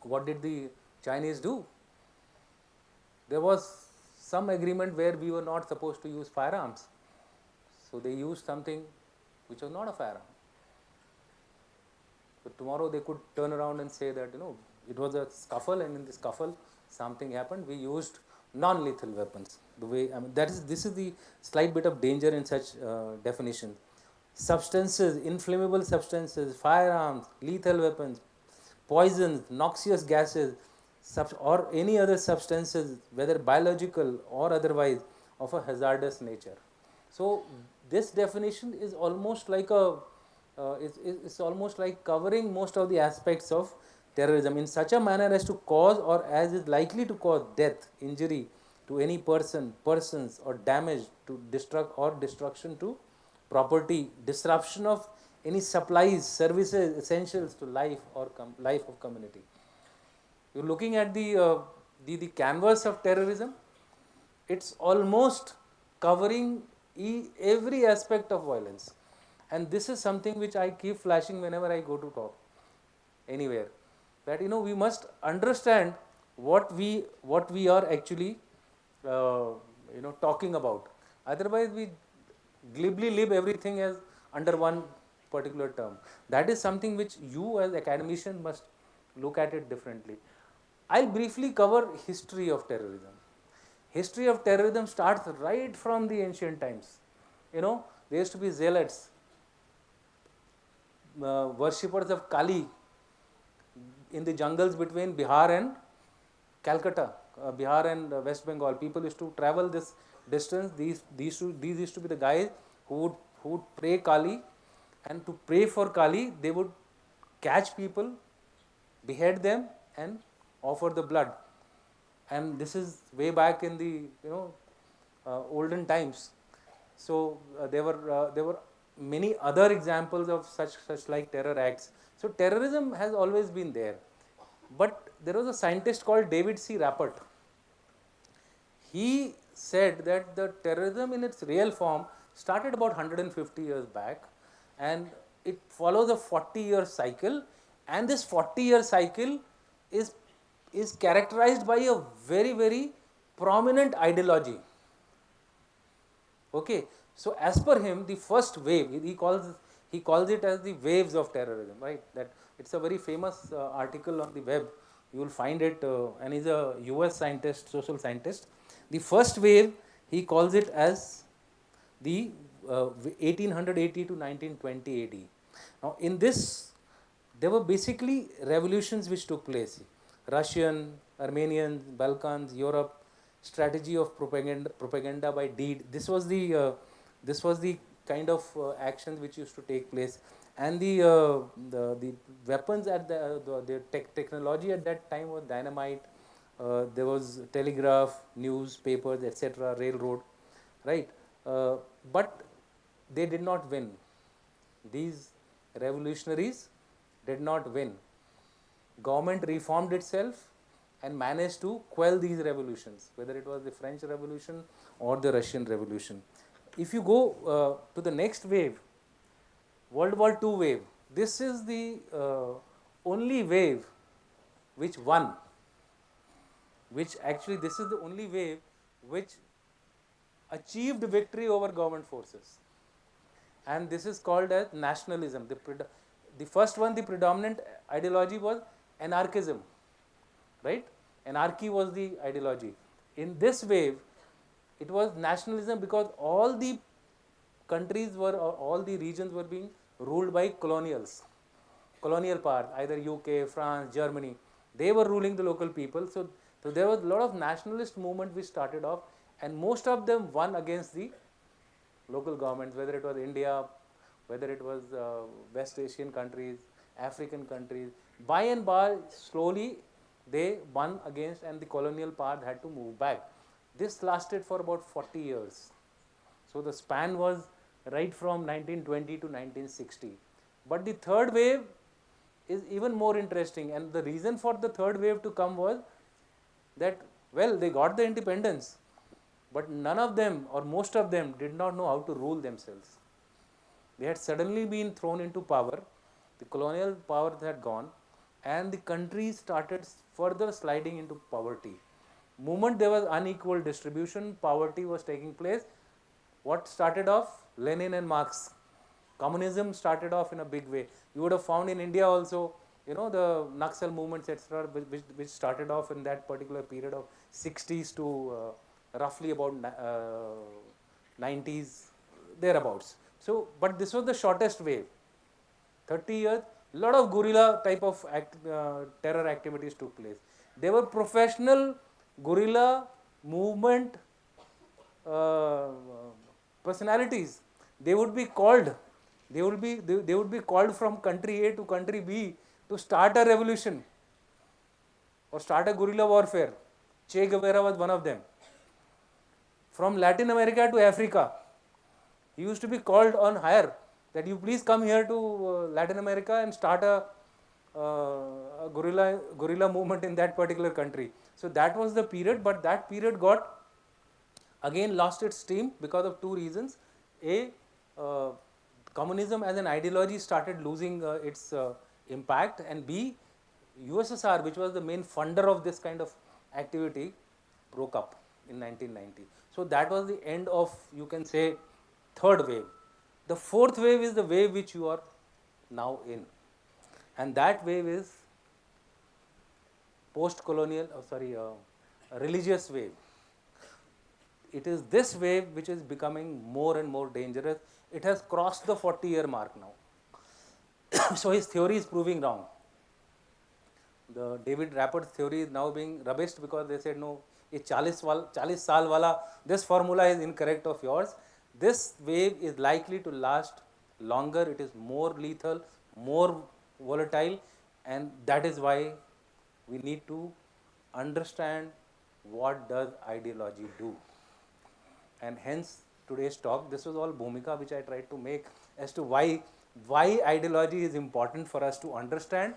What did the Chinese do? There was some agreement where we were not supposed to use firearms. So they used something which was not a firearm. But tomorrow they could turn around and say that, it was a scuffle, and in the scuffle something happened. We used non-lethal weapons. This is the slight bit of danger in such definitions. Substances, inflammable substances, firearms, lethal weapons, poisons, noxious gases, or any other substances, whether biological or otherwise, of a hazardous nature. So this definition is almost like it's almost like covering most of the aspects of terrorism in such a manner as to cause or as is likely to cause death, injury, to any person, persons, or damage to destruction to property, disruption of any supplies, services, essentials to life or life of community. You're looking at the canvas of terrorism. It's almost covering every aspect of violence, and this is something which I keep flashing whenever I go to talk anywhere. That we must understand what we are actually talking about. Otherwise, we glibly lib everything as under one particular term. That is something which you as academician must look at it differently. I'll briefly cover history of terrorism. History of terrorism starts right from the ancient times. There used to be zealots, worshippers of Kali in the jungles between Bihar and Calcutta, Bihar and West Bengal. People used to travel this distance. These used to be the guys who would pray Kali, and to pray for Kali, they would catch people, behead them, and offer the blood. And this is way back in the olden times. So there were many other examples of such like terror acts. So terrorism has always been there. But there was a scientist called David C. Rappert. He said that the terrorism in its real form started about 150 years back, and it follows a 40-year cycle, and this 40-year cycle is characterized by a very, very prominent ideology. Okay, so as per him, the first wave, he calls it as the waves of terrorism, right? That it's a very famous article on the web. You will find it, and he's a US scientist, social scientist. The first wave, he calls it as the 1880 to 1920 AD. Now, in this, there were basically revolutions which took place. Russian, Armenian, Balkans, Europe, strategy of propaganda by deed. This was the kind of actions which used to take place, and the weapons at the technology at that time was dynamite. There was telegraph, newspapers, etc., railroad, right? But they did not win. These revolutionaries did not win. Government reformed itself and managed to quell these revolutions, whether it was the French Revolution or the Russian Revolution. If you go to the next wave, World War II wave, this is the only wave which won, which actually this is the only wave which achieved victory over government forces. And this is called as nationalism. The first one, the predominant ideology was anarchism, right? Anarchy was the ideology. In this wave, it was nationalism, because all the countries all the regions were being ruled by colonial powers, either UK, France, Germany. They were ruling the local people. So there was a lot of nationalist movement which started off, and most of them won against the local governments, whether it was India, whether it was West Asian countries, African countries. By and by, slowly they won against, and the colonial power had to move back. This lasted for about 40 years. So the span was right from 1920 to 1960. But the third wave is even more interesting, and the reason for the third wave to come was that, well, they got the independence, but none of them, or most of them, did not know how to rule themselves. They had suddenly been thrown into power, the colonial power had gone, and the country started further sliding into poverty. Moment there was unequal distribution, poverty was taking place. What started off? Lenin and Marx. Communism started off in a big way. You would have found in India also, the Naxal movements, etc., which started off in that particular period of 60s to roughly about 90s, thereabouts. So, but this was the shortest wave. 30 years, a lot of guerrilla type of terror activities took place. They were professional guerrilla movement personalities. They would be called. They would be called from country A to country B to start a revolution or start a guerrilla warfare. Che Guevara was one of them. from Latin America to Africa. He used to be called on hire that you please come here to Latin America and start a guerrilla movement in that particular country. So that was the period, but that period got again lost its steam because of two reasons. A, communism as an ideology started losing its impact, and B, USSR, which was the main funder of this kind of activity, broke up in 1990. So that was the end of, you can say, third wave. The fourth wave is the wave which you are now in, and that wave is post-colonial, religious wave. It is this wave which is becoming more and more dangerous. It has crossed the 40-year mark now. So his theory is proving wrong. The David Rappert's theory is now being rubbished because they said, no, ये 40 साल वाला, this formula is incorrect of yours. This wave is likely to last longer. It is more lethal, more volatile, and that is why we need to understand what does ideology do. And hence today's talk, this was all bhumika which I tried to make as to why ideology is important for us to understand,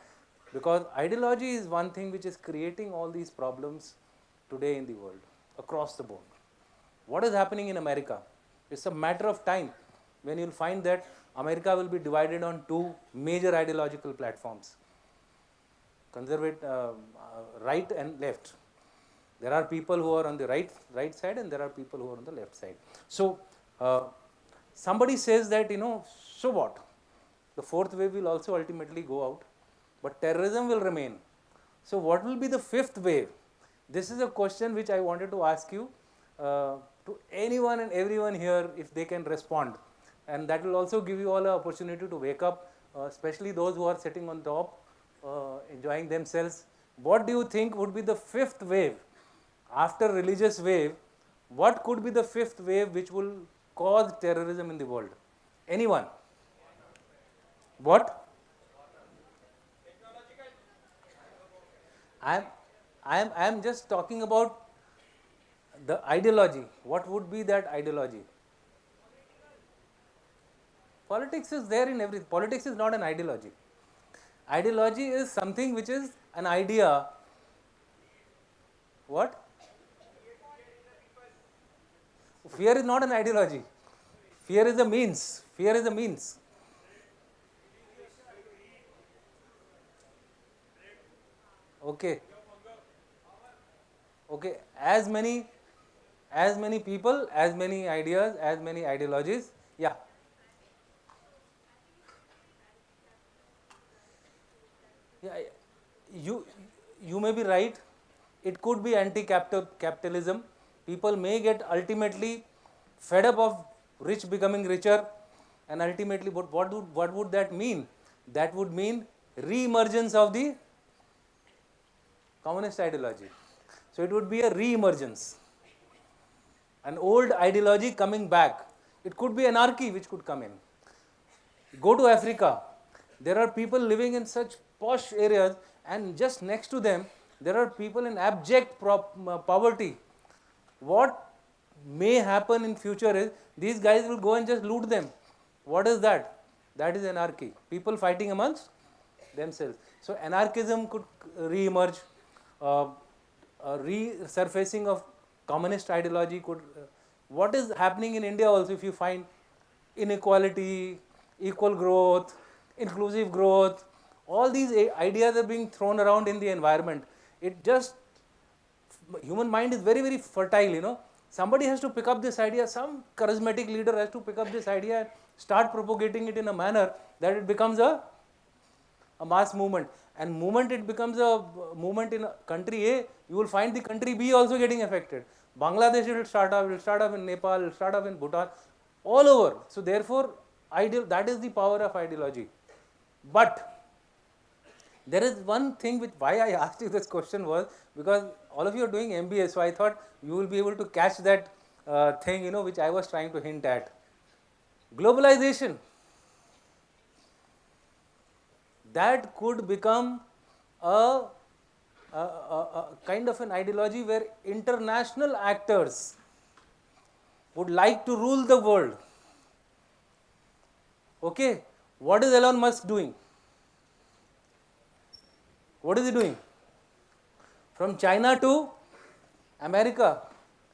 because ideology is one thing which is creating all these problems today in the world, across the board. What is happening in America? It's a matter of time when you'll find that America will be divided on two major ideological platforms, conservative, right and left. There are people who are on the right side, and there are people who are on the left side. So somebody says that, so what? The fourth wave will also ultimately go out, but terrorism will remain. So what will be the fifth wave? This is a question which I wanted to ask you, to anyone and everyone here, if they can respond. And that will also give you all an opportunity to wake up, especially those who are sitting on top, enjoying themselves. What do you think would be the fifth wave? After religious wave, what could be the fifth wave which will cause terrorism in the world? Anyone? What? I am just talking about the ideology. What would be that ideology? Politics is there in everything. Politics is not an ideology. Ideology is something which is an idea. What? Fear is not an ideology. Fear is a means. Fear is a means. Okay. Okay. As many people, as many ideas, as many ideologies. Yeah. Yeah. You may be right. It could be anti-capitalism. People may get ultimately fed up of rich becoming richer, and ultimately, what would that mean? That would mean re-emergence of the communist ideology. So it would be a re-emergence, an old ideology coming back. It could be anarchy which could come in. Go to Africa. There are people living in such posh areas, and just next to them, there are people in abject poverty. What may happen in future is these guys will go and just loot them. What is that? That is anarchy. People fighting amongst themselves. So anarchism could re-emerge. A resurfacing of communist ideology could. What is happening in India also, if you find inequality, equal growth, inclusive growth, all these ideas are being thrown around in the environment. It just, human mind is very, very fertile, Somebody has to pick up this idea, some charismatic leader has to pick up this idea and start propagating it in a manner that it becomes a mass movement. And movement, it becomes a movement in country A, you will find the country B also getting affected. Bangladesh will start up in Nepal, will start up in Bhutan, all over. So therefore, that is the power of ideology. But there is one thing which, why I asked you this question was, because all of you are doing MBA, so I thought you will be able to catch that thing, which I was trying to hint at. Globalization. That could become a kind of an ideology where international actors would like to rule the world. Okay, what is Elon Musk doing? What is he doing? From China to America,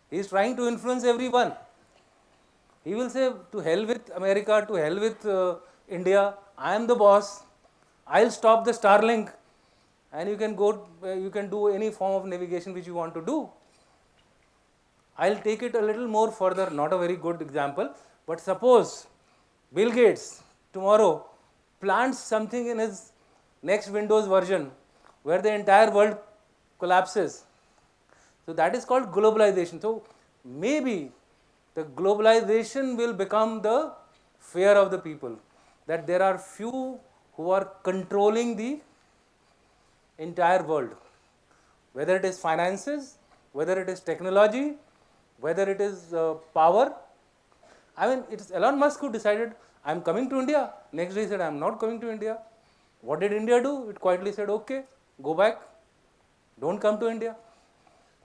he is trying to influence everyone. He will say, to hell with America, to hell with India, I am the boss, I'll stop the Starlink, and you can go, you can do any form of navigation which you want to do. I'll take it a little more further, not a very good example, but suppose Bill Gates tomorrow plants something in his next Windows version where the entire world collapses. So that is called globalization. So maybe the globalization will become the fear of the people, that there are few who are controlling the entire world, whether it is finances, whether it is technology, whether it is power. I mean, it's Elon Musk who decided, I'm coming to India. Next day he said, I'm not coming to India. What did India do? It quietly said, okay, go back, don't come to India.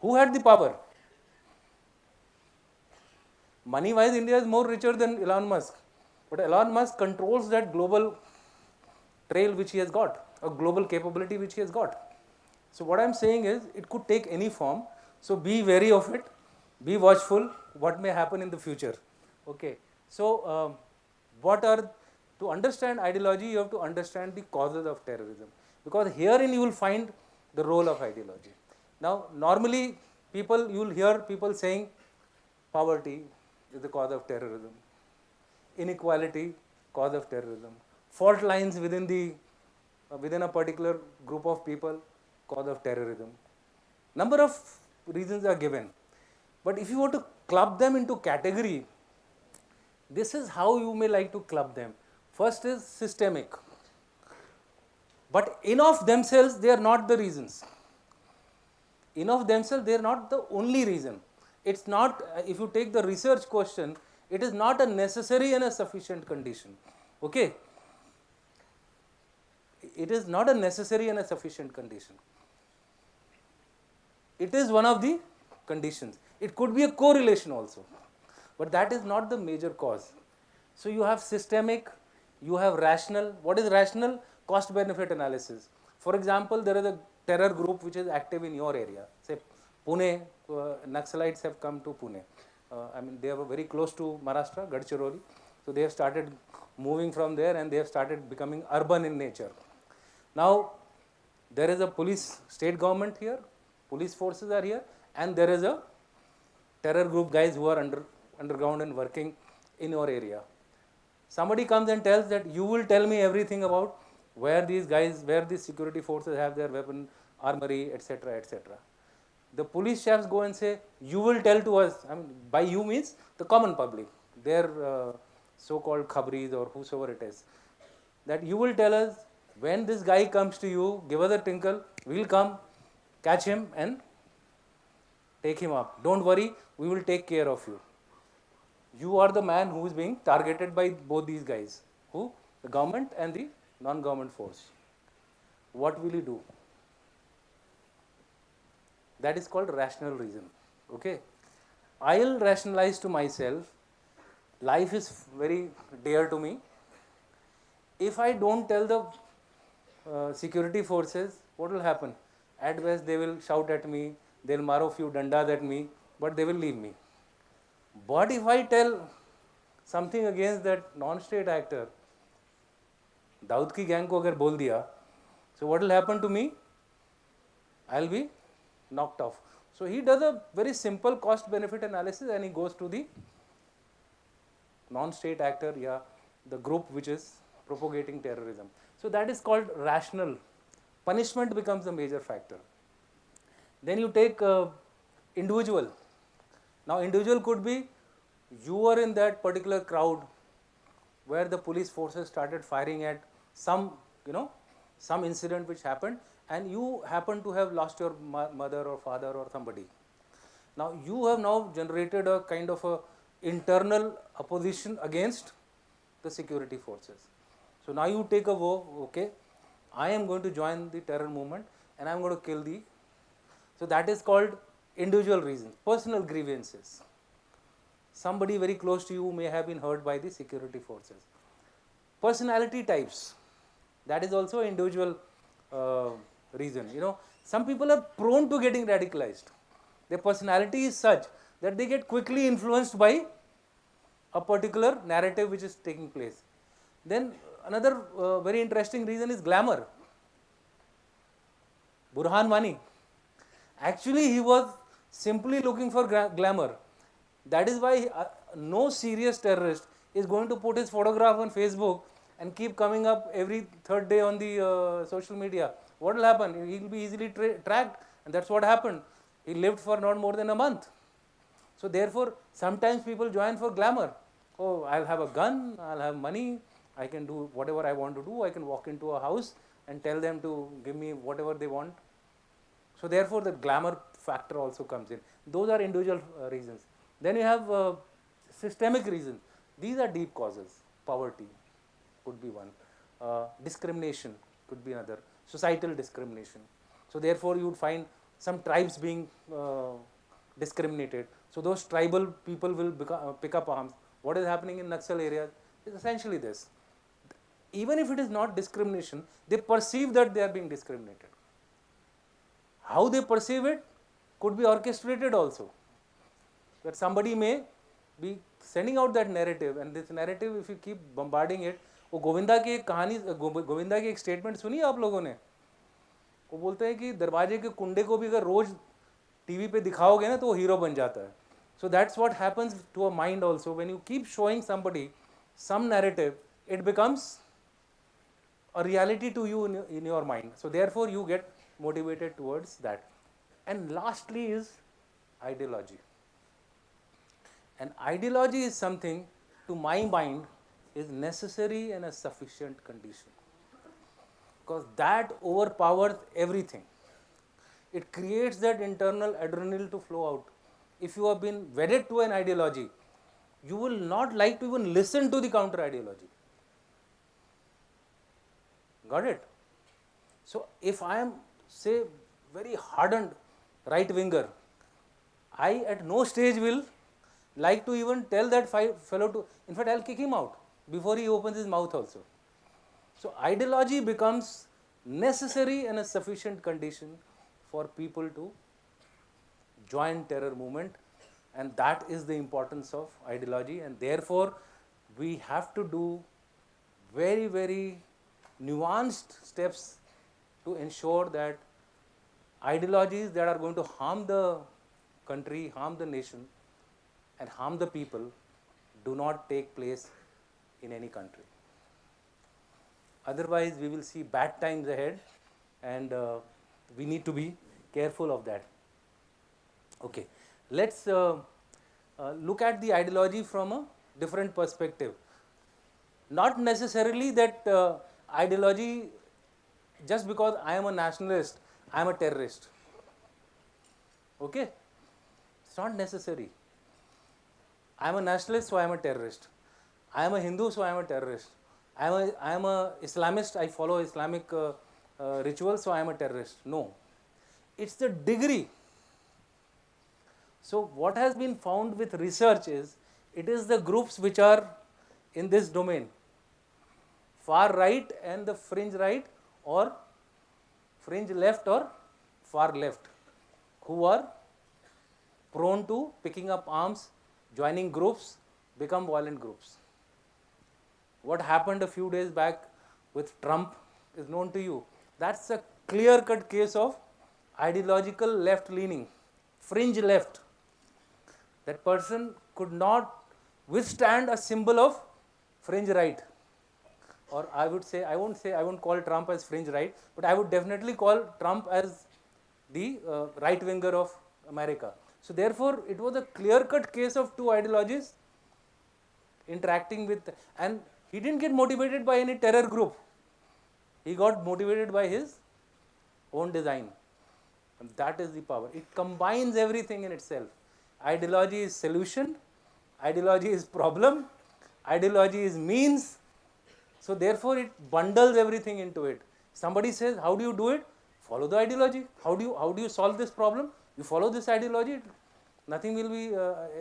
Who had the power? Money wise, India is more richer than Elon Musk. But Elon Musk controls that global trail which he has got, a global capability which he has got. So what I'm saying is, it could take any form. So be wary of it, be watchful what may happen in the future. Okay. So to understand ideology, you have to understand the causes of terrorism, because herein you will find the role of ideology. Now, normally you will hear people saying poverty is the cause of terrorism, inequality, cause of terrorism, fault lines within a particular group of people, cause of terrorism. Number of reasons are given, but if you want to club them into category, this is how you may like to club them. First is systemic, but in of themselves they are not the reasons. In of themselves they are not the only reason. It's not, if you take the research question, it is not a necessary and a sufficient condition. Okay, it is not a necessary and a sufficient condition. It is one of the conditions. It could be a correlation also, but that is not the major cause. So you have systemic, you have rational. What is rational? Cost benefit analysis. For example, there is a terror group which is active in your area. Say Pune, Naxalites have come to Pune. I mean, they are very close to Maharashtra, Gadchiroli. So they have started moving from there, and they have started becoming urban in nature. Now, there is a police, state government here, police forces are here, and there is a terror group guys who are underground and working in your area. Somebody comes and tells that you will tell me everything about where these guys, where these security forces have their weapon, armory, etc., etc. The police chefs go and say, you will tell to us, I mean, by you means the common public, their so-called khabris or whosoever it is, that you will tell us when this guy comes to you, give us a tinkle, we will come, catch him and take him up. Don't worry, we will take care of you. You are the man who is being targeted by both these guys. Who? The government and the non-government force. What will you do? That is called rational reason. Okay. I'll rationalize to myself, life is very dear to me. If I don't tell the security forces, what will happen? At best they will shout at me, they'll maro a few dandas at me, but they will leave me. But if I tell something against that non-state actor, Daud ki gang ko agar bol diya, so what will happen to me? I'll be knocked off. So he does a very simple cost benefit analysis, and he goes to the non-state actor, the group which is propagating terrorism. So that is called rational. Punishment becomes a major factor. Then you take individual. Now individual could be, you were in that particular crowd where the police forces started firing at some, some incident which happened, and you happen to have lost your mother or father or somebody. Now you have now generated a kind of a internal opposition against the security forces. So now you take a vow, okay, I am going to join the terror movement and I am going to kill the. So that is called individual reasons, personal grievances. somebody very close to you may have been hurt by the security forces. Personality types, that is also an individual reason. Some people are prone to getting radicalized. Their personality is such that they get quickly influenced by a particular narrative which is taking place. Then another very interesting reason is glamour. Burhan Wani, actually he was simply looking for glamour. That is why no serious terrorist is going to put his photograph on Facebook and keep coming up every third day on the social media. What will happen? He will be easily tracked, and that's what happened. He lived for not more than a month. So therefore, sometimes people join for glamour. Oh, I'll have a gun, I'll have money, I can do whatever I want to do, I can walk into a house and tell them to give me whatever they want. So therefore, the glamour factor also comes in. Those are individual reasons. Then you have systemic reasons. These are deep causes. Poverty could be one. Discrimination could be another. Societal discrimination. So therefore, you would find some tribes being discriminated. So those tribal people will pick up arms. What is happening in Naxal areas is essentially this. Even if it is not discrimination, they perceive that they are being discriminated. How they perceive it could be orchestrated also. That somebody may be sending out that narrative, and this narrative, if you keep bombarding it, वो गोविंदा की एक कहानी, गोविंदा की एक statement सुनी है आप लोगों ने? वो बोलते हैं कि दरवाजे के कुंडे को भी अगर रोज टीवी पे दिखाओगे ना तो वो हीरो बन जाता है. So that's what happens to a mind also. When you keep showing somebody some narrative, it becomes a reality to you in your mind. So therefore you get motivated towards that. And lastly is ideology. And ideology is something, to my mind, is necessary and a sufficient condition. Because that overpowers everything. It creates that internal adrenaline to flow out. If you have been wedded to an ideology, you will not like to even listen to the counter ideology. Got it? So if I am, say, very hardened right winger, I at no stage will like to even tell that fellow to, in fact, I'll kick him out before he opens his mouth also. So ideology becomes necessary and a sufficient condition for people to join terror movement, and that is the importance of ideology. And therefore we have to do very, very nuanced steps to ensure that ideologies that are going to harm the country, harm the nation, and harm the people do not take place in any country. Otherwise, we will see bad times ahead, and we need to be careful of that. Okay, let's look at the ideology from a different perspective. Not necessarily that ideology, just because I am a nationalist, I am a terrorist. Okay, it's not necessary. I am a nationalist, so I am a terrorist. I am a Hindu, so I am a terrorist. I am a Islamist, I follow Islamic rituals, so I am a terrorist. No, it's the degree. So what has been found with research is, it is the groups which are in this domain, far right and the fringe right, or fringe left or far left, who are prone to picking up arms, joining groups, become violent groups. What happened a few days back with Trump is known to you. That's a clear-cut case of ideological left-leaning, fringe left. That person could not withstand a symbol of fringe right. Or I would say, I won't call Trump as fringe right, but I would definitely call Trump as the right winger of America. So therefore, it was a clear-cut case of two ideologies interacting with, and he didn't get motivated by any terror group. He got motivated by his own design. And that is the power. It combines everything in itself. Ideology is solution, ideology is problem, ideology is means. So therefore, it bundles everything into it. Somebody says, how do you do it? Follow the ideology. How do you solve this problem? You follow this ideology, nothing will be,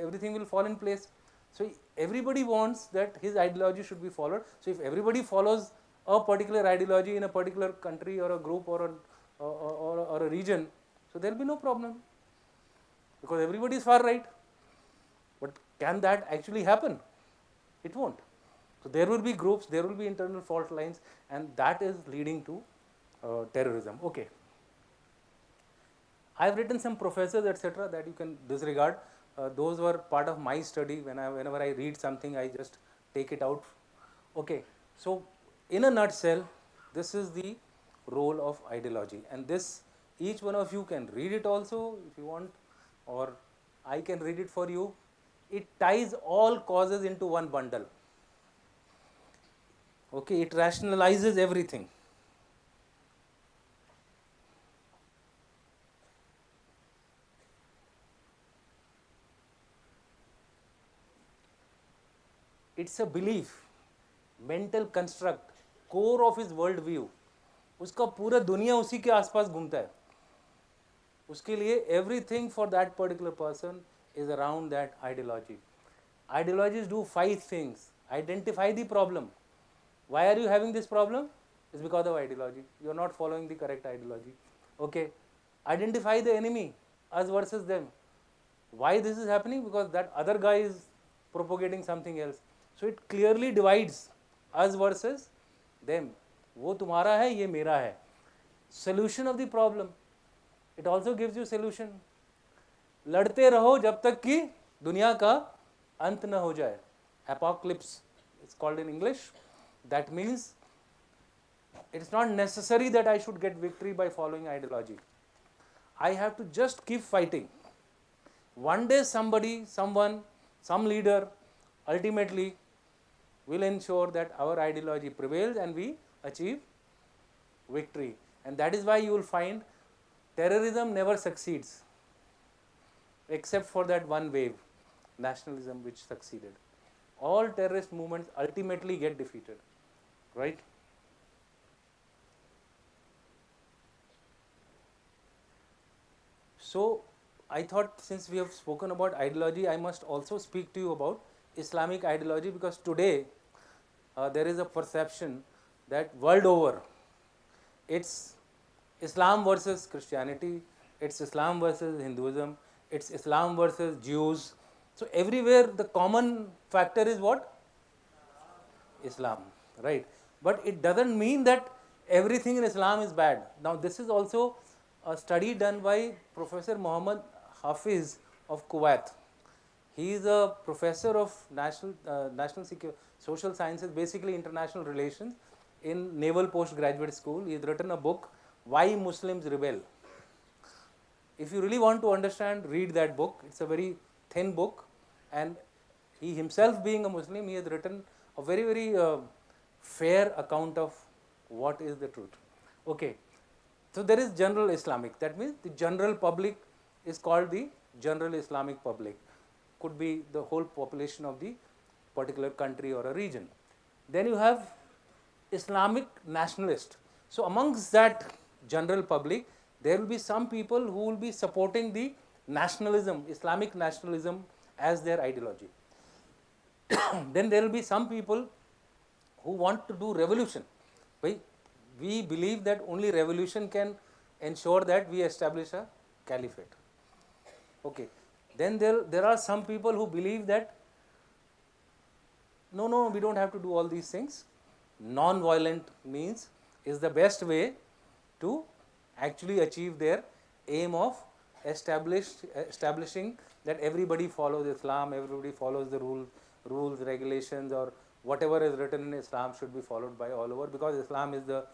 everything will fall in place. So everybody wants that his ideology should be followed. So if everybody follows a particular ideology in a particular country or a group or a region, so there will be no problem, because everybody is far right. But can that actually happen? It won't. So there will be groups, there will be internal fault lines, and that is leading to terrorism. Okay. I have written some professors, etc., that you can disregard. Those were part of my study. Whenever I read something, I just take it out. Okay. So, in a nutshell, this is the role of ideology, and this each one of you can read it also if you want, or I can read it for you. It ties all causes into one bundle. Okay, it rationalizes everything. It's a belief, mental construct, core of his world view. उसका पूरा दुनिया उसी के आसपास घूमता है. उसके लिए everything for that particular person is around that ideology. Ideologies do 5 things. Identify the problem. Why are you having this problem? It's because of ideology. You are not following the correct ideology. Okay. Identify the enemy, us versus them. Why this is happening? Because that other guy is propagating something else. So it clearly divides us versus them. वो तुम्हारा है, ये मेरा है. Solution of the problem. It also gives you solution. लड़ते रहो जब तक कि दुनिया का अंत न हो जाए. Apocalypse, it's called in English. That means it's not necessary that I should get victory by following ideology. I have to just keep fighting. One day somebody, someone, some leader ultimately will ensure that our ideology prevails and we achieve victory. And that is why you will find terrorism never succeeds, except for that one wave, nationalism, which succeeded. All terrorist movements ultimately get defeated, right? So I thought, since we have spoken about ideology, I must also speak to you about Islamic ideology, because today there is a perception that world over it's Islam versus Christianity, it's Islam versus Hinduism, it's Islam versus Jews. So everywhere the common factor is what? Islam, right? But it doesn't mean that everything in Islam is bad. Now this is also a study done by Professor Muhammad Hafiz of Kuwait. He is a professor of national social sciences, basically international relations, in Naval Postgraduate School. He has written a book, Why Muslims Rebel. If you really want to understand, read that book. It's a very thin book, and he himself, being a Muslim, he has written a very, very fair account of what is the truth. Okay. So there is general Islamic. That means the general public is called the general Islamic public. Could be the whole population of the particular country or a region. Then you have Islamic nationalist. So amongst that general public, there will be some people who will be supporting the nationalism, Islamic nationalism, as their ideology. Then there will be some people who want to do revolution. We believe that only revolution can ensure that we establish a caliphate. Okay. Then there are some people who believe that no, we don't have to do all these things. Non-violent means is the best way to actually achieve their aim of establishing that everybody follows Islam, everybody follows the rules, regulations, or whatever is written in Islam should be followed by all over, because Islam is the,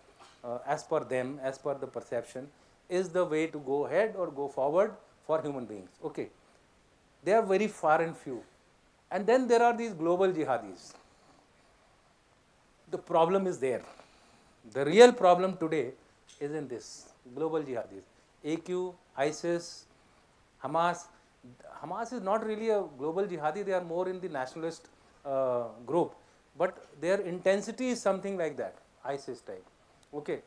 as per them, as per the perception, is the way to go ahead or go forward for human beings. Okay. They are very far and few. And then there are these global jihadis. The problem is there. The real problem today is in this, global jihadis. AQ, ISIS, Hamas. Hamas is not really a global jihadi, they are more in the nationalist group. But their intensity is something like that, ISIS type. Okay.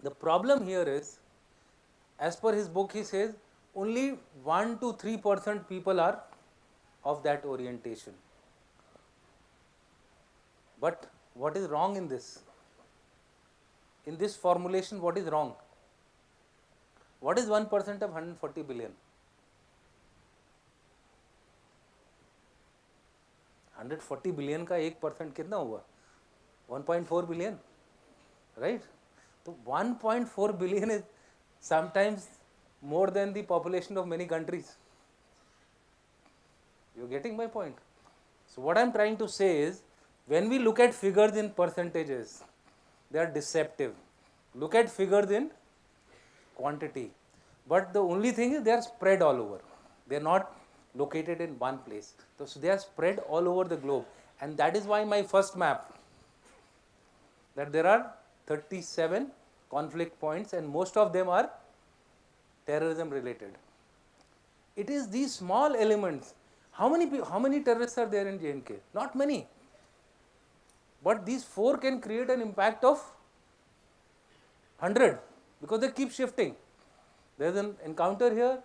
The problem here is, as per his book, he says only 1 to 3% people are of that orientation. But what is wrong in this? In this formulation, what is wrong? What is 1% of 140 billion? 140 billion का 1% कितना हुआ? 1.4 billion, right? So 1.4 billion is sometimes more than the population of many countries. You're getting my point? So what I'm trying to say is, when we look at figures in percentages, they are deceptive. Look at figures in quantity. But the only thing is they are spread all over. They are not located in one place. So they are spread all over the globe. And that is why my first map, that there are 37 conflict points and most of them are terrorism related. It is these small elements. How many terrorists are there in J&K? Not many. But these 4 can create an impact of 100 because they keep shifting. There is an encounter here,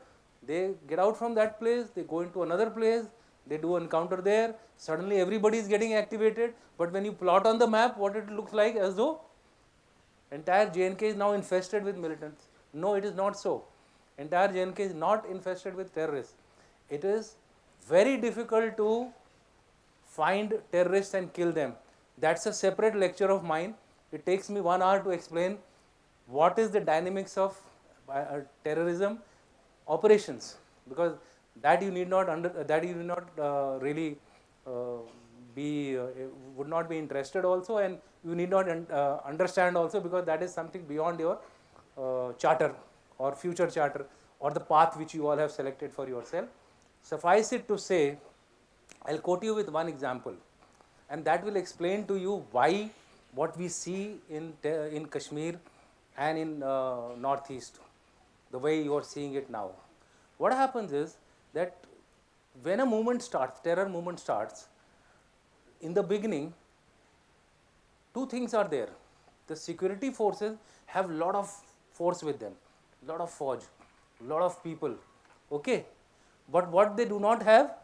they get out from that place, they go into another place, they do an encounter there, suddenly everybody is getting activated. But when you plot on the map, what it looks like, as though entire J&K is now infested with militants. No, it is not so. Entire J&K is not infested with terrorists. It is very difficult to find terrorists and kill them. That's a separate lecture of mine. It takes me 1 hour to explain what is the dynamics of terrorism operations, because that you need not really would not be interested also, and you need not understand also, because that is something beyond your charter or future charter or the path which you all have selected for yourself. Suffice it to say, I'll quote you with one example, and that will explain to you why what we see in Kashmir and in Northeast, the way you are seeing it now. What happens is that when a movement starts, terror movement starts, in the beginning, 2 things are there. The security forces have lot of force with them, lot of forge, lot of people, okay? But what they do not have?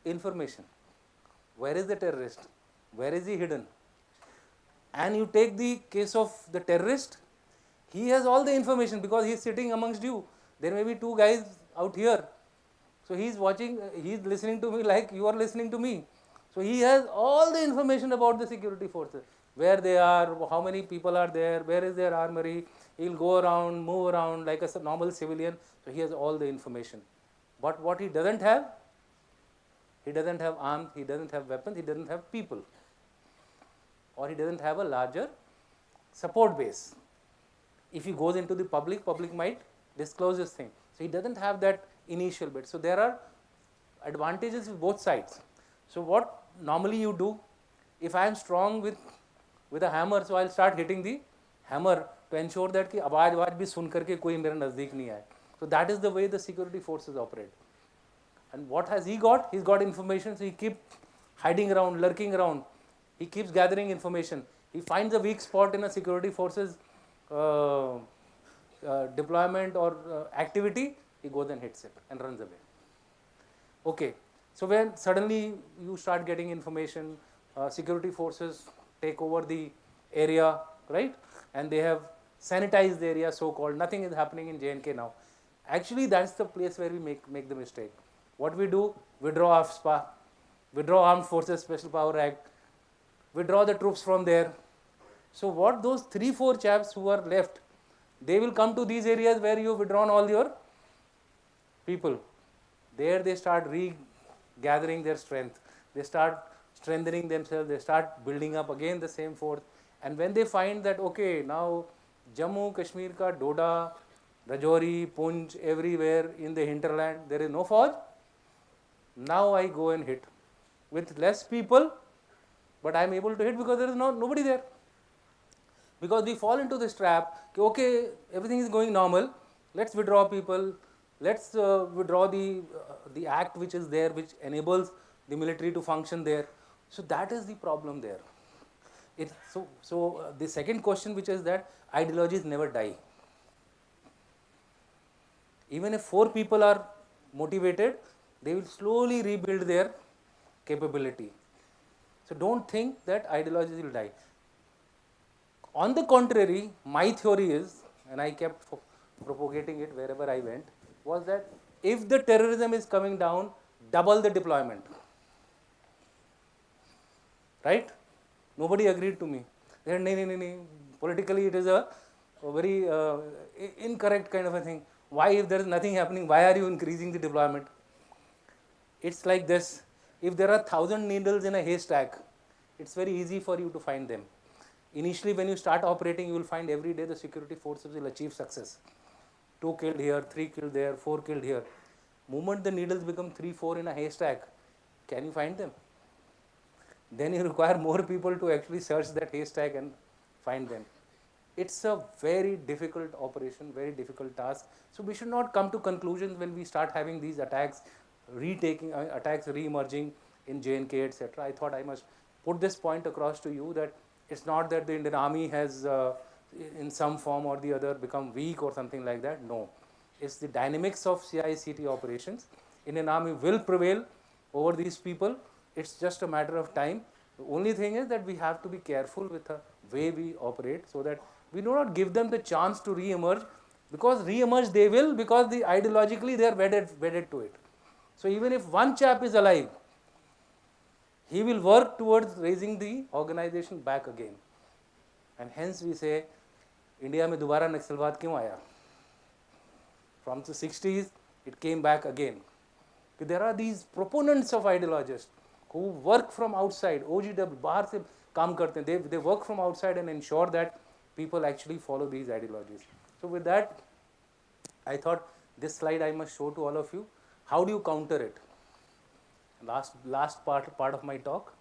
Information. Where is the terrorist? Where is he hidden? And you take the case of the terrorist, he has all the information because he is sitting amongst you. There may be 2 guys out here. So he is watching, he is listening to me like you are listening to me. So he has all the information about the security forces. Where they are, how many people are there, where is their armory. He will go around, move around like a normal civilian. So he has all the information. But what he doesn't have? He doesn't have arms, he doesn't have weapons, he doesn't have people. Or he doesn't have a larger support base. If he goes into the public might disclose this thing. So he doesn't have that initial bit. So there are advantages with both sides. So what normally you do, if I am strong with a hammer, so I'll start hitting the hammer to ensure that कि आवाज भी सुन करके कोई मेरे नज़दीक नहीं आए. So that is the way the security forces operate. And what has he got? He's got information, so he keeps hiding around, lurking around. He keeps gathering information. He finds a weak spot in a security forces deployment or activity, he goes and hits it and runs away. Okay, so when suddenly you start getting information, security forces take over the area, right? And they have sanitized the area, so-called. Nothing is happening in J&K now. Actually, that's the place where we make the mistake. What we do, withdraw AFSPA, withdraw Armed Forces Special Power Act, withdraw the troops from there. So what those 3-4 chaps who are left, they will come to these areas where you have withdrawn all your people. There they start regathering their strength. They start strengthening themselves. They start building up again the same force. And when they find that, okay, now Jammu, Kashmir ka Doda, Rajouri, Poonch, everywhere in the hinterland, there is no force. Now I go and hit with less people, but I am able to hit because there is nobody there. Because we fall into this trap, okay, everything is going normal, let's withdraw people, let's withdraw the act which is there, which enables the military to function there. So that is the problem there. The second question, which is that ideologies never die. Even if 4 people are motivated, They will slowly rebuild their capability. So don't think that ideologies will die. On the contrary, my theory is, and I kept propagating it wherever I went, was that if the terrorism is coming down, double the deployment. Right? Nobody agreed to me. They said, no. Politically, it is a very incorrect kind of a thing. Why, if there is nothing happening, why are you increasing the deployment? It's like this. If there are 1,000 needles in a haystack, it's very easy for you to find them. Initially, when you start operating, you will find every day the security forces will achieve success. 2 killed here, 3 killed there, 4 killed here. Moment the needles become 3, 4 in a haystack, can you find them? Then you require more people to actually search that haystack and find them. It's a very difficult operation, very difficult task. So we should not come to conclusions when we start having these attacks, attacks re-emerging in J&K, etc. I thought I must put this point across to you that it's not that the Indian Army has in some form or the other become weak or something like that. No. It's the dynamics of CICT operations. Indian Army will prevail over these people. It's just a matter of time. The only thing is that we have to be careful with the way we operate so that we do not give them the chance to re-emerge, because re-emerge they will, because ideologically they are wedded to it. So even if one chap is alive, he will work towards raising the organization back again. And hence we say, India में दोबारा नक्सलवाद क्यों आया? From the 60s, it came back again. There are these proponents of ideologies who work from outside, OGW, बाहर से काम करते हैं. They work from outside and ensure that people actually follow these ideologies. So with that, I thought this slide I must show to all of you. How do you counter it? Last part of my talk.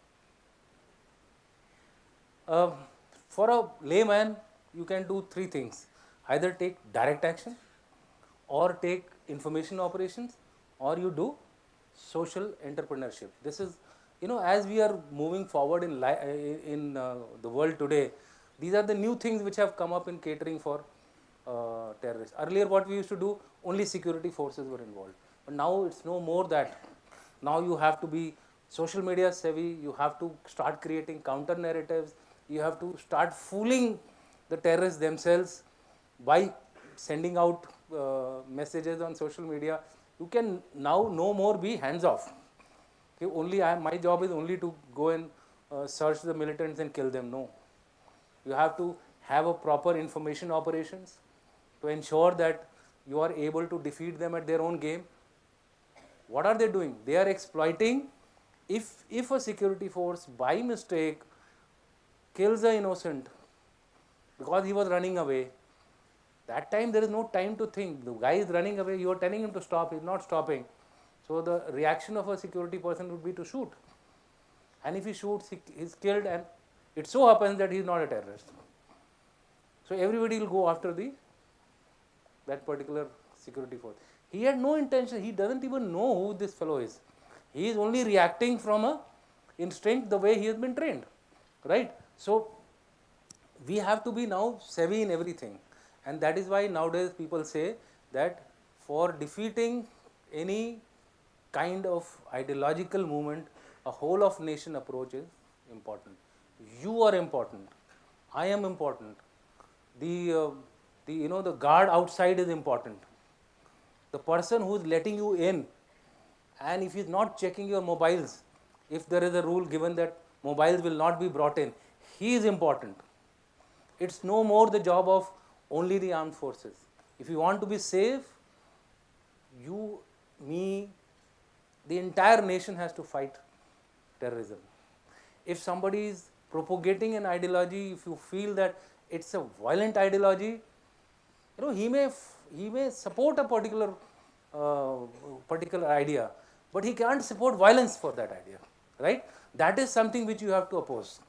For a layman, you can do 3 things. Either take direct action, or take information operations, or you do social entrepreneurship. This is, as we are moving forward in the world today, these are the new things which have come up in catering for terrorists. Earlier what we used to do, only security forces were involved. But now it's no more that. Now you have to be social media savvy, you have to start creating counter narratives, you have to start fooling the terrorists themselves by sending out messages on social media. You can now no more be hands off. Okay, my job is only to go and search the militants and kill them. No. You have to have a proper information operations to ensure that you are able to defeat them at their own game. What are they doing? They are exploiting. If a security force by mistake kills an innocent because he was running away, that time there is no time to think. The guy is running away, you are telling him to stop, he is not stopping. So the reaction of a security person would be to shoot. And if he shoots, he is killed, and it so happens that he is not a terrorist. So everybody will go after that particular security force. He had no intention, he doesn't even know who this fellow is. He is only reacting from a instinct the way he has been trained. Right? So we have to be now savvy in everything. And that is why nowadays people say that for defeating any kind of ideological movement, a whole of nation approach is important. You are important. I am important. The guard outside is important. The person who is letting you in, and if he is not checking your mobiles, if there is a rule given that mobiles will not be brought in, he is important. It's no more the job of only the armed forces. If you want to be safe, you, me, the entire nation has to fight terrorism. If somebody is propagating an ideology, if you feel that it's a violent ideology, he may support a particular idea, but he can't support violence for that idea, right? That is something which you have to oppose.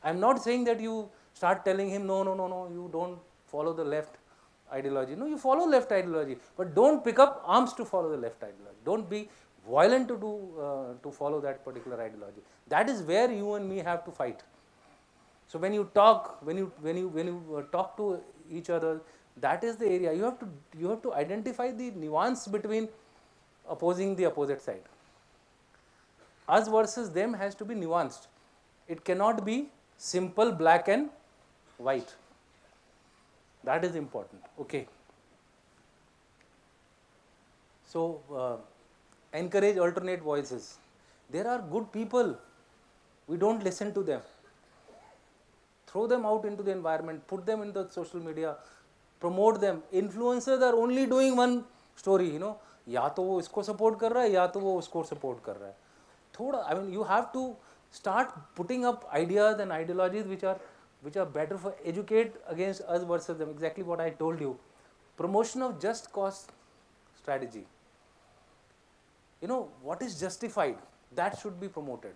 I'm not saying that you start telling him, no, you don't follow the left ideology. No, you follow left ideology, but don't pick up arms to follow the left ideology. Don't be violent to follow that particular ideology. That is where you and me have to fight. So when you talk to each other, that is the area you have to identify the nuance between opposing the opposite side. Us versus them has to be nuanced. It cannot be simple black and white. That is important. Okay. So, encourage alternate voices. There are good people. We don't listen to them. Throw them out into the environment, put them in the social media, promote them. Influencers are only doing one story, you know. या तो वो इसको support कर रहा है या तो वो उसको support कर रहा है. थोड़ा, I mean, you have to start putting up ideas and ideologies which are better for educate against us versus them. Exactly what I told you. Promotion of just cause strategy. You know, what is justified, that should be promoted.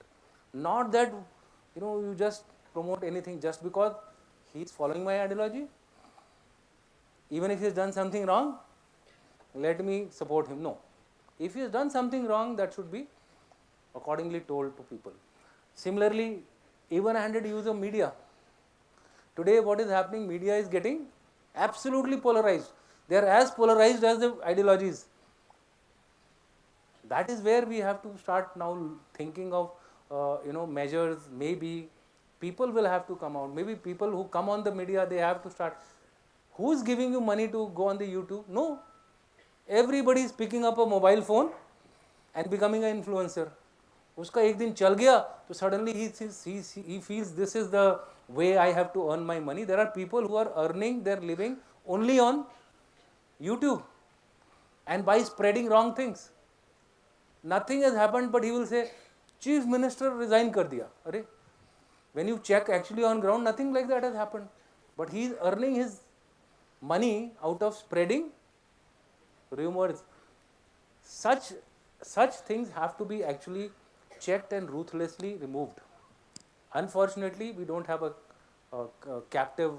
Not that, you know, you just promote anything just because he is following my ideology. Even if he has done something wrong, let me support him. No. If he has done something wrong, that should be accordingly told to people. Similarly, even-handed use of media. Today what is happening, media is getting absolutely polarized. They are as polarized as the ideologies. That is where we have to start now thinking of you know, measures. Maybe people will have to come out. Maybe people who come on the media, they have to start. Who is giving you money to go on the YouTube? No. Everybody is picking up a mobile phone and becoming an influencer. उसका एक दिन चल गया तो suddenly he feels this is the way I have to earn my money. There are people who are earning their living only on YouTube and by spreading wrong things. Nothing has happened, but he will say, Chief Minister resign kar diya. Arey, when you check actually on ground, nothing like that has happened. But he is earning his money out of spreading rumors. Such things have to be actually checked and ruthlessly removed. Unfortunately, we don't have a captive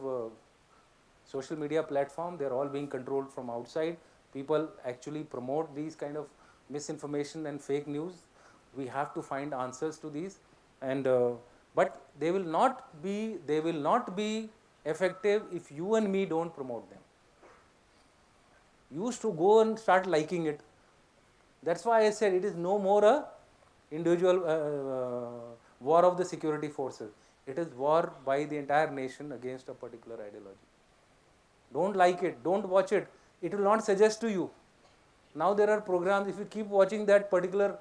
social media platform. They're all being controlled from outside. People actually promote these kind of misinformation and fake news. We have to find answers to these, and but they will not be effective if you and me don't promote them. You used to go and start liking it. That's why I said it is no more a individual war of the security forces. It is war by the entire nation against a particular ideology. Don't like it, don't watch it. It will not suggest to you. Now there are programs, if you keep watching that particular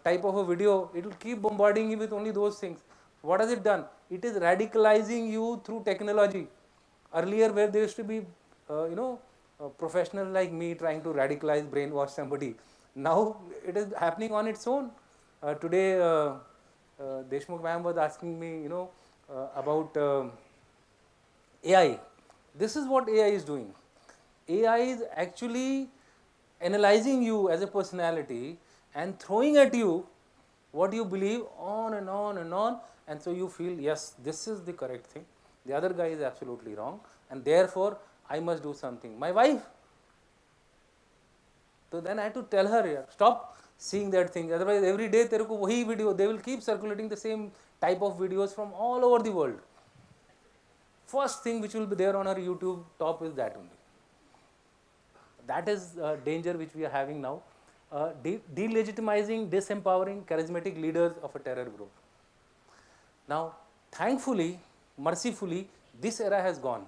type of a video, it will keep bombarding you with only those things. What has it done? It is radicalizing you through technology. Earlier, where there used to be, you know, professionals like me trying to radicalize, brainwash somebody. Now it is happening on its own. Today, Deshmukh ma'am was asking me, you know, about AI. This is what AI is doing. AI is actually analyzing you as a personality and throwing at you what you believe on and on and on, and so you feel, yes, this is the correct thing, the other guy is absolutely wrong, and therefore I must do something. My wife, so then I had to tell her, yeah, stop seeing that thing, otherwise every day tere ko wahi video, they will keep circulating the same type of videos from all over the world. First thing which will be there on our YouTube top is that only. That is danger which we are having now. Delegitimizing, disempowering charismatic leaders of a terror group. Now, thankfully, mercifully, this era has gone,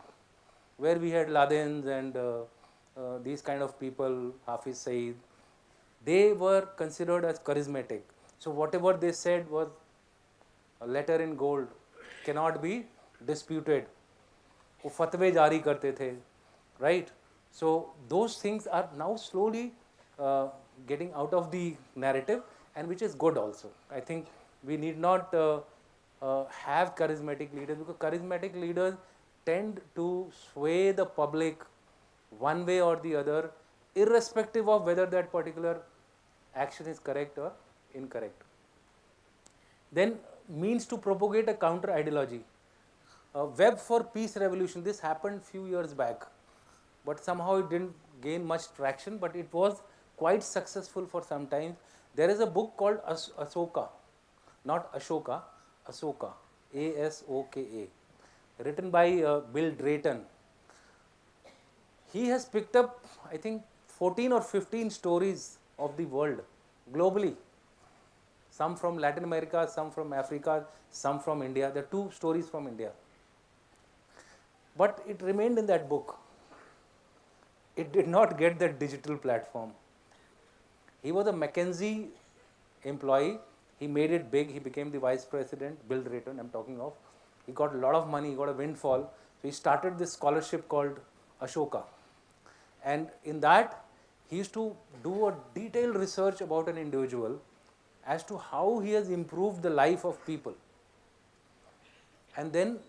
where we had Ladens and these kind of people, Hafiz Saeed. They were considered as charismatic. So whatever they said was a letter in gold, cannot be disputed. वो फतवे जारी करते थे, right? So those things are now slowly getting out of the narrative, and which is good also. I think we need not have charismatic leaders, because charismatic leaders tend to sway the public one way or the other, irrespective of whether that particular action is correct or incorrect. Then means to propagate a counter ideology. Web for Peace Revolution, this happened few years back, but somehow it didn't gain much traction, but it was quite successful for some time. There is a book called Asoka, not Ashoka, Asoka, Asoka, written by Bill Drayton. He has picked up, I think, 14 or 15 stories of the world globally. Some from Latin America, some from Africa, some from India. There are 2 stories from India. But it remained in that book. It did not get that digital platform. He was a McKinsey employee. He made it big. He became the vice president, Bill Drayton, I'm talking of. He got a lot of money, he got a windfall. So he started this scholarship called Ashoka. And in that, he used to do a detailed research about an individual as to how he has improved the life of people. And then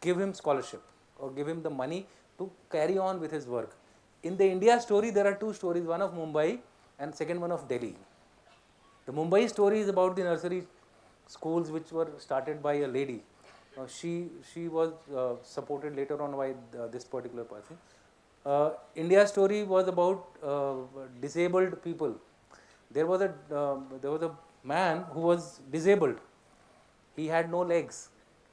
give him scholarship or give him the money to carry on with his work. In the India story, there are 2 stories, one of Mumbai and second one of Delhi. The Mumbai story is about the nursery schools which were started by a lady. She was supported later on by this particular person. India story was about disabled people. There was a man who was disabled. He had no legs.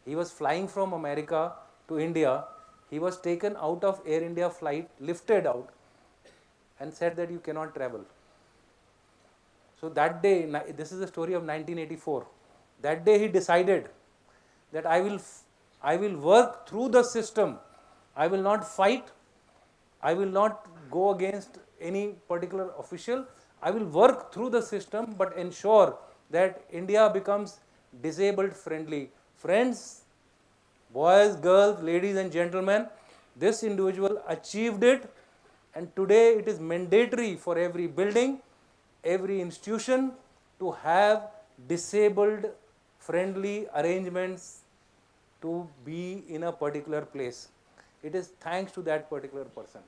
He was flying from America to India. He was taken out of Air India flight, lifted out, and said that you cannot travel. So that day, this is the story of 1984. That day he decided that I will work through the system. I will not fight. I will not go against any particular official. I will work through the system but ensure that India becomes disabled friendly. Friends, boys, girls, ladies and gentlemen, this individual achieved it, and today it is mandatory for every building, every institution to have disabled friendly arrangements to be in a particular place. It is thanks to that particular person.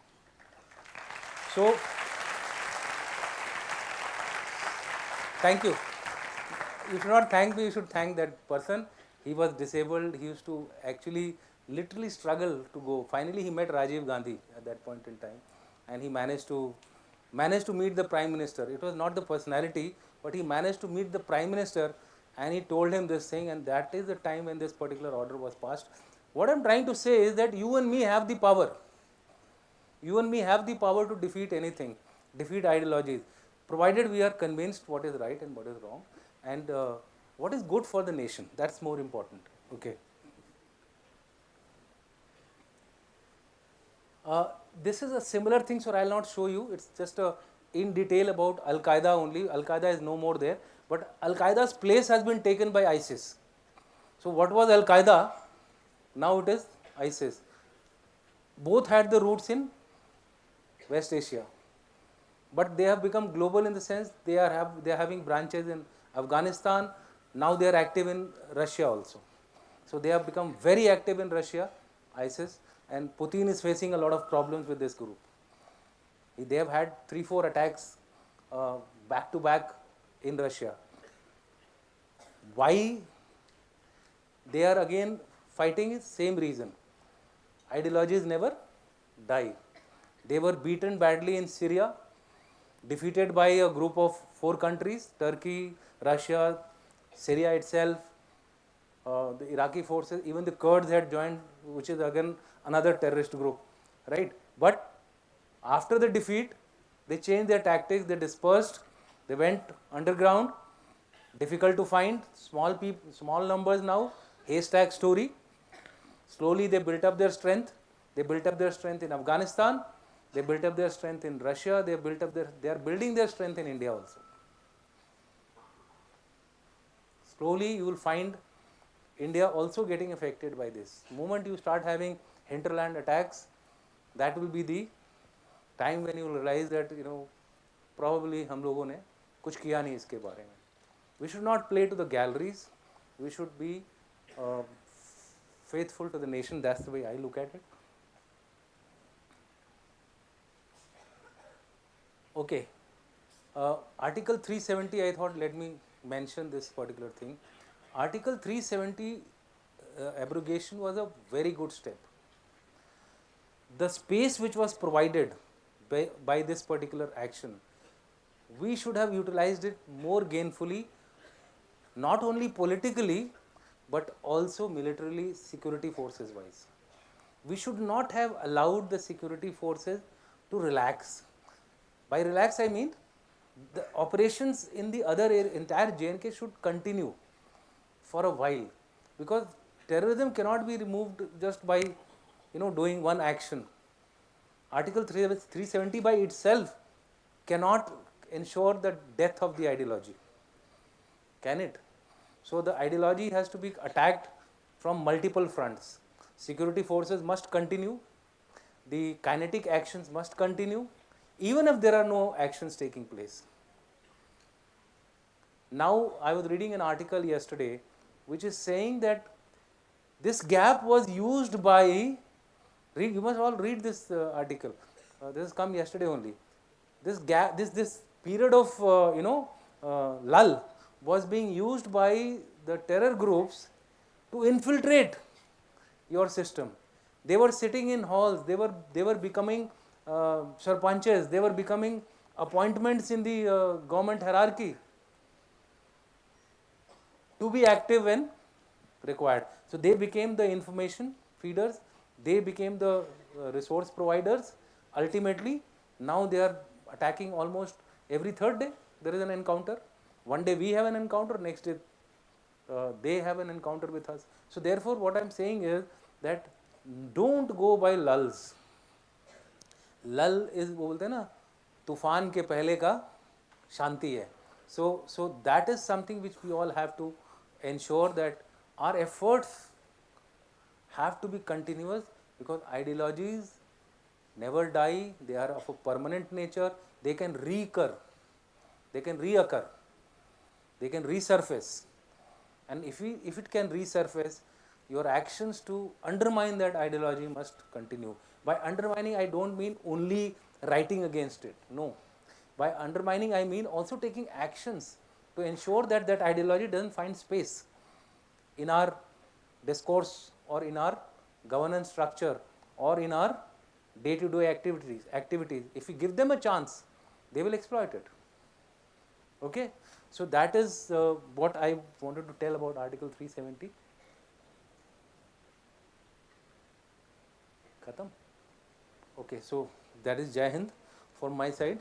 So, thank you. You should not thank me, you should thank that person. He was disabled, he used to actually literally struggle to go. Finally, he met Rajiv Gandhi at that point in time, and he managed to meet the Prime Minister. It was not the personality, but he managed to meet the Prime Minister, and he told him this thing, and that is the time when this particular order was passed. What I am trying to say is that you and me have the power. You and me have the power to defeat anything, defeat ideologies, provided we are convinced what is right and what is wrong, and what is good for the nation. That's more important. Okay. This is a similar thing, so I will not show you. It's just in detail about Al Qaeda only. Al Qaeda is no more there, but Al Qaeda's place has been taken by ISIS. So, what was Al Qaeda? Now it is ISIS. Both had the roots in West Asia, but they have become global in the sense they are having branches in Afghanistan. Now they are active in Russia also. So they have become very active in Russia, ISIS, and Putin is facing a lot of problems with this group. They have had 3-4 attacks back to back in Russia. Why they are again fighting is same reason. Ideologies never die. They were beaten badly in Syria, defeated by a group of 4 countries, Turkey, Russia, Syria itself, the Iraqi forces, even the Kurds had joined, which is again another terrorist group, right? But after the defeat, they changed their tactics, they dispersed, they went underground, difficult to find, small numbers now, haystack story. Slowly they built up their strength. They built up their strength in Afghanistan. They built up their strength in Russia. They are building their strength in India also. Slowly you will find India also getting affected by this. The moment you start having hinterland attacks, that will be the time when you will realize that probably हम लोगों ने कुछ किया नहीं इसके बारे में. We should not play to the galleries. We should be faithful to the nation. That's the way I look at it. Okay. Article 370, I thought let me mention this particular thing. Article 370 abrogation was a very good step. The space which was provided by this particular action, we should have utilized it more gainfully, not only politically, but also militarily, security forces wise. We should not have allowed the security forces to relax. By relax I mean, the operations in the other entire JNK should continue for a while, because terrorism cannot be removed just by doing one action. Article 370 by itself cannot ensure the death of the ideology, can it? So the ideology has to be attacked from multiple fronts. Security forces must continue, the kinetic actions must continue, even if there are no actions taking place. Now, I was reading an article yesterday which is saying that this gap was used by, you must all read this article, this has come yesterday only. This gap, this period of lull was being used by the terror groups to infiltrate your system. They were sitting in halls, they were becoming sarpanches, they were becoming appointments in the government hierarchy to be active when required. So they became the information feeders, they became the resource providers. Ultimately, now they are attacking almost every third day. There is an encounter. One day we have an encounter, next day they have an encounter with us. So therefore, what I am saying is that don't go by lulls. Lull is वो बोलते हैं ना तूफान के पहले का शांति है. So that is something which we all have to ensure, that our efforts have to be continuous, because ideologies never die, they are of a permanent nature, they can reoccur, they can resurface, and if it can resurface, your actions to undermine that ideology must continue. By undermining, I don't mean only writing against it, no. By undermining, I mean also taking actions to ensure that that ideology doesn't find space in our discourse or in our governance structure or in our day-to-day activities. If we give them a chance, they will exploit it. Okay? So that is what I wanted to tell about Article 370. Khatam? Okay, so that is Jai Hind from my side.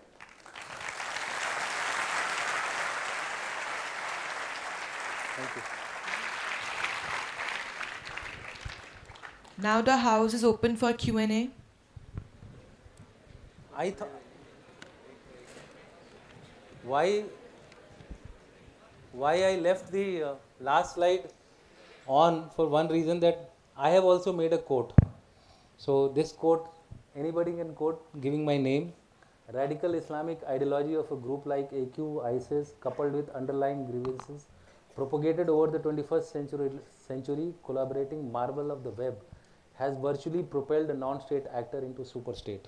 Thank you. Now the house is open for Q&A. I thought, why I left the last slide on, for one reason, that I have also made a quote. So this quote, anybody can quote, giving my name: radical Islamic ideology of a group like AQ, ISIS, coupled with underlying grievances, propagated over the 21st century, collaborating marvel of the web, has virtually propelled a non-state actor into superstate.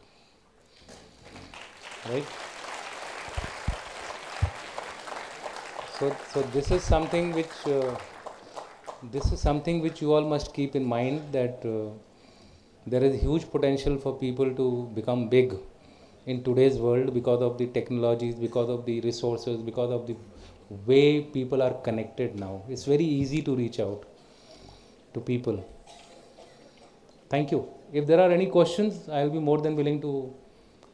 Right? So this is something which you all must keep in mind, that there is huge potential for people to become big in today's world because of the technologies, because of the resources, because of the way people are connected now. It's very easy to reach out to people. Thank you. If there are any questions, I will be more than willing to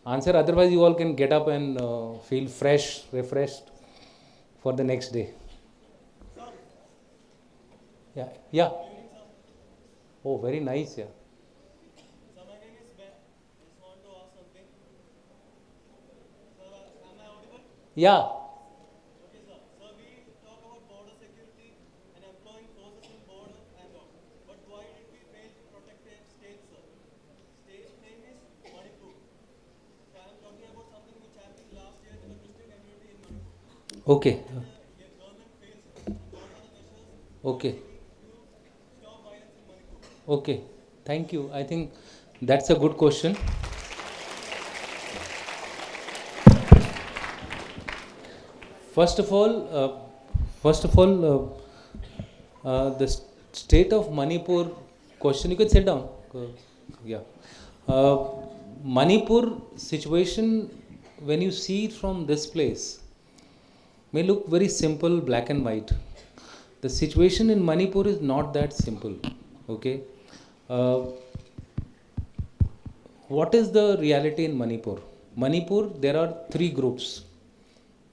answer. Otherwise, you all can get up and feel fresh, refreshed for the next day. Yeah. Oh, very nice. Yeah. So my name is Ben. I just want to ask something. Sir, am I audible? Yeah. Okay, sir. So we talk about border security and employing forces in border and all. But why did we fail to protect a state, sir? State's name is Manipur. So I am talking about something which happened last year to the Christian community in Manipur. Okay. The government fails to what are the measures Okay. to stop violence in Manipur? Okay. Thank you. I think that's a good question. First of all, the state of Manipur question. You can sit down. Yeah. Manipur situation, when you see it from this place, may look very simple, black and white. The situation in Manipur is not that simple. Okay. What is the reality in Manipur? Manipur, there are three groups.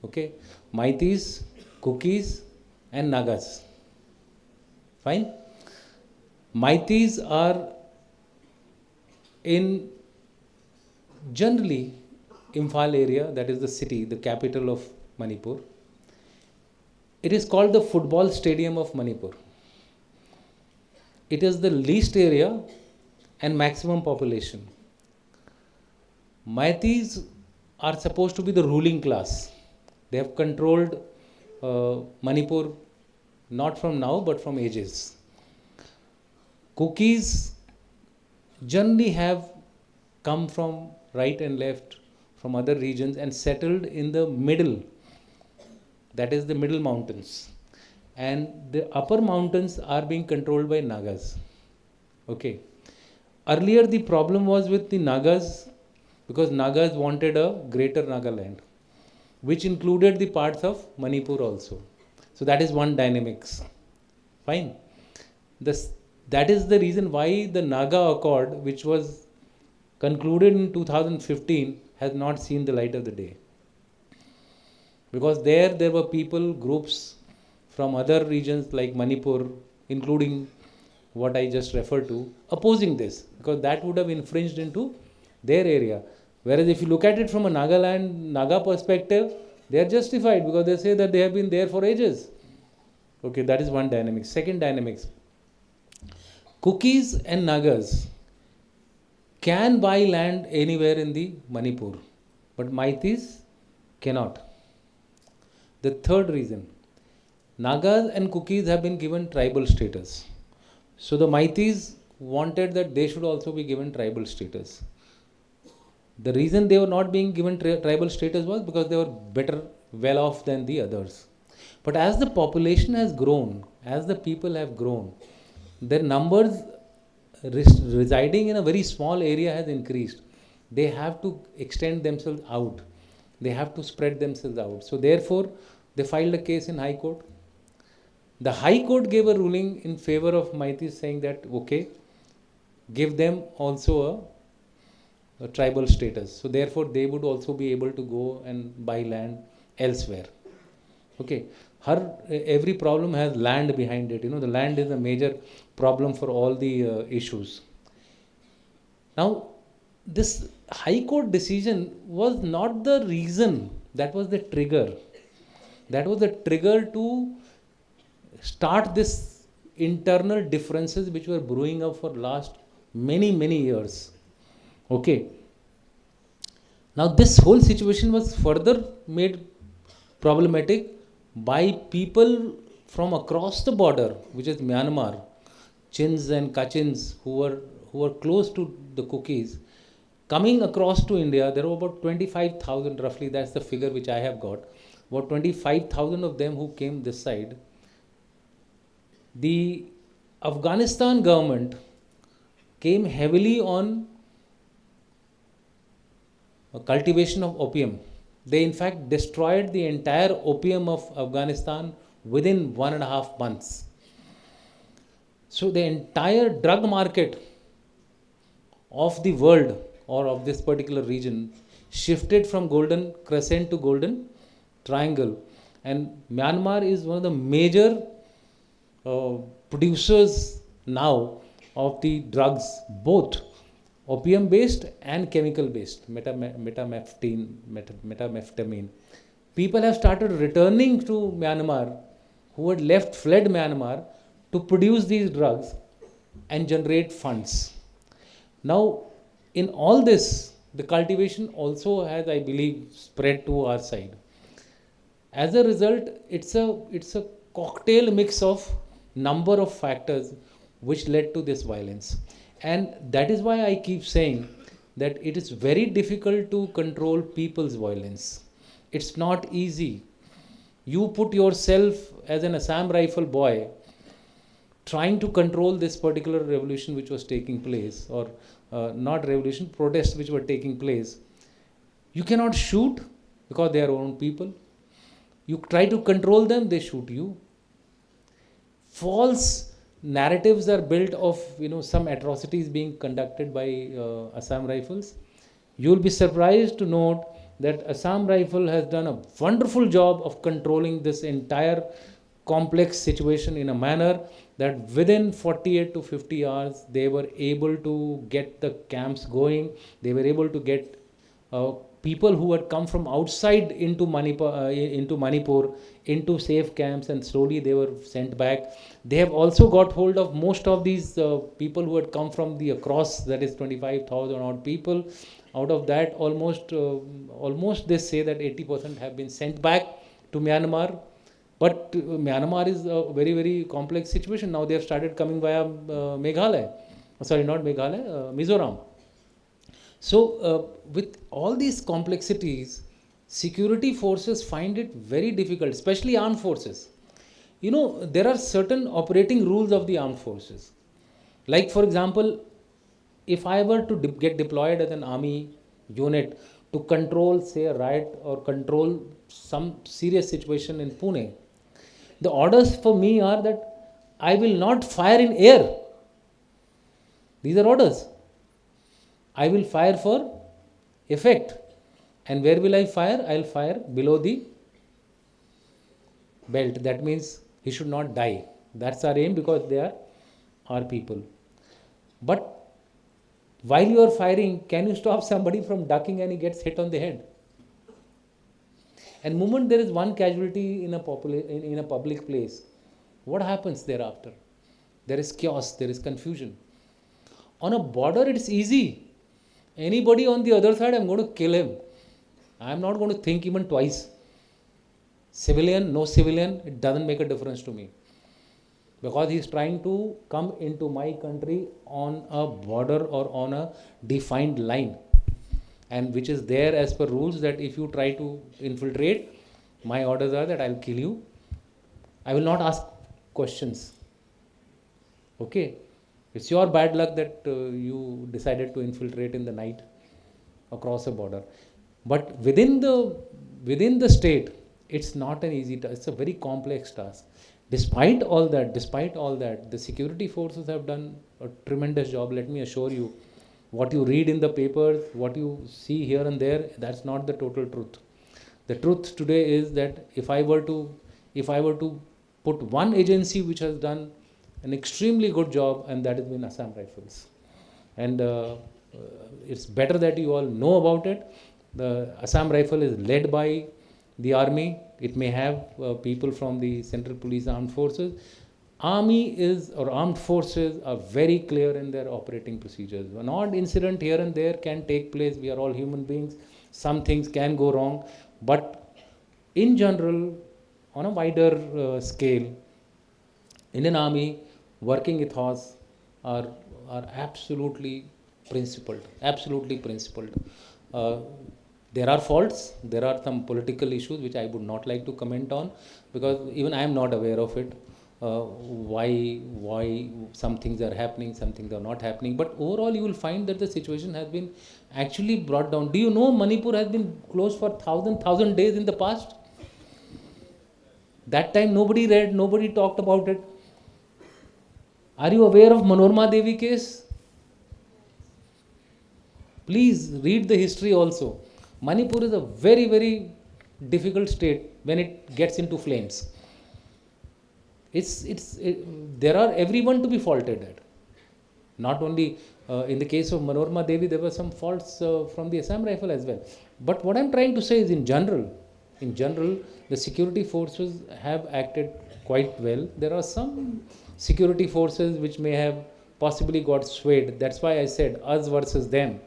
Okay, Maithis, Kukis, and Nagas. Fine. Maithis are in generally Imphal area, that is the city, the capital of Manipur. It is called the football stadium of Manipur. It is the least area and maximum population. Maithis are supposed to be the ruling class. They have controlled Manipur not from now but from ages. Kukis generally have come from right and left from other regions and settled in the middle, that is the middle mountains. And the upper mountains are being controlled by Nagas. Okay. Earlier the problem was with the Nagas because Nagas wanted a greater Nagaland, which included the parts of Manipur also. So that is one dynamics. Fine. That is the reason why the Naga Accord, which was concluded in 2015, has not seen the light of the day. Because there were people, groups from other regions like Manipur, including what I just referred to, opposing this, because that would have infringed into their area. Whereas if you look at it from a Naga perspective, they are justified because they say that they have been there for ages. Okay, that is one dynamic. Second dynamics. Kukis and Nagas can buy land anywhere in the Manipur, but Maithis cannot. The third reason, Nagas and Kukis have been given tribal status. So the Maithis wanted that they should also be given tribal status. The reason they were not being given tribal status was because they were better, well off than the others. But as the population has grown, as the people have grown, their numbers residing in a very small area has increased. They have to extend themselves out. They have to spread themselves out. So therefore, they filed a case in High Court. The High Court gave a ruling in favor of Maithis saying that, okay, give them also a tribal status. So therefore, they would also be able to go and buy land elsewhere. Okay. Every problem has land behind it. The land is a major problem for all the issues. Now, this High Court decision was not the reason, that was the trigger. That was the trigger to start this internal differences which were brewing up for last many years. Okay. Now, this whole situation was further made problematic by people from across the border, which is Myanmar, Chins and Kachins, who were close to the Kukis, coming across to India. There were about 25,000 roughly, that's the figure which I have got, about 25,000 of them who came this side. The Afghanistan government came heavily on cultivation of opium. They in fact destroyed the entire opium of Afghanistan within 1.5 months. So the entire drug market of the world or of this particular region shifted from Golden Crescent to Golden Triangle. And Myanmar is one of the major producers now of the drugs, both opium based and chemical based, methamphetamine. People have started returning to Myanmar, who had fled Myanmar, to produce these drugs and generate funds. Now, in all this, the cultivation also has, I believe, spread to our side. As a result, it's a cocktail mix of number of factors which led to this violence. And that is why I keep saying that it is very difficult to control people's violence. It's not easy. You put yourself as an Assam rifle boy trying to control this particular revolution which was taking place, or not revolution, protests which were taking place. You cannot shoot because they are own people. You try to control them, they shoot you. False narratives are built of some atrocities being conducted by Assam rifles. You will be surprised to note that Assam Rifle has done a wonderful job of controlling this entire complex situation in a manner that within 48 to 50 hours they were able to get the camps going. They were able to get people who had come from outside into Manipur into safe camps, and slowly they were sent back. They have also got hold of most of these people who had come from the across, that is 25,000 odd people. Out of that, almost they say that 80% have been sent back to Myanmar. But Myanmar is a very, very complex situation. Now they have started coming via Meghalaya. Sorry, not Meghalaya, Mizoram. So, with all these complexities, security forces find it very difficult, especially armed forces. You know, there are certain operating rules of the armed forces. Like, for example, if I were to get deployed as an army unit to control, say, a riot or control some serious situation in Pune, the orders for me are that I will not fire in air. These are orders. I will fire for effect. And where will I fire? I will fire below the belt. That means he should not die. That's our aim, because they are our people. But while you are firing, can you stop somebody from ducking and he gets hit on the head? And moment there is one casualty in a public place, what happens thereafter? There is chaos, there is confusion. On a border, it's easy. Anybody on the other side, I'm going to kill him. I'm not going to think even twice. Civilian, no civilian, it doesn't make a difference to me. Because he's trying to come into my country on a border or on a defined line. And which is there as per rules, that if you try to infiltrate, my orders are that I'll kill you. I will not ask questions. Okay? It's your bad luck that you decided to infiltrate in the night across a border. But within the state, it's not an easy task. It's a very complex task. Despite all that, the security forces have done a tremendous job. Let me assure you, what you read in the papers, what you see here and there, that's not the total truth. The truth today is that if I were to put one agency which has done an extremely good job, and that has been Assam Rifles. And it's better that you all know about it. The Assam Rifle is led by the army. It may have people from the Central Police Armed Forces. Armed forces are very clear in their operating procedures. An odd incident here and there can take place. We are all human beings. Some things can go wrong. But in general, on a wider scale, Indian Army working ethos are absolutely principled. There are faults, there are some political issues which I would not like to comment on, because even I am not aware of it. Why some things are happening, some things are not happening. But overall, you will find that the situation has been actually brought down. Do you know Manipur has been closed for 1,000 days in the past? That time nobody read, nobody talked about it. Are you aware of Manorma Devi case? Please read the history also. Manipur is a very, very difficult state when it gets into flames. There are everyone to be faulted at. Not only in the case of Manorma Devi, there were some faults from the Assam Rifle as well. But what I'm trying to say is in general, the security forces have acted quite well. There are some security forces which may have possibly got swayed. That's why I said us versus them.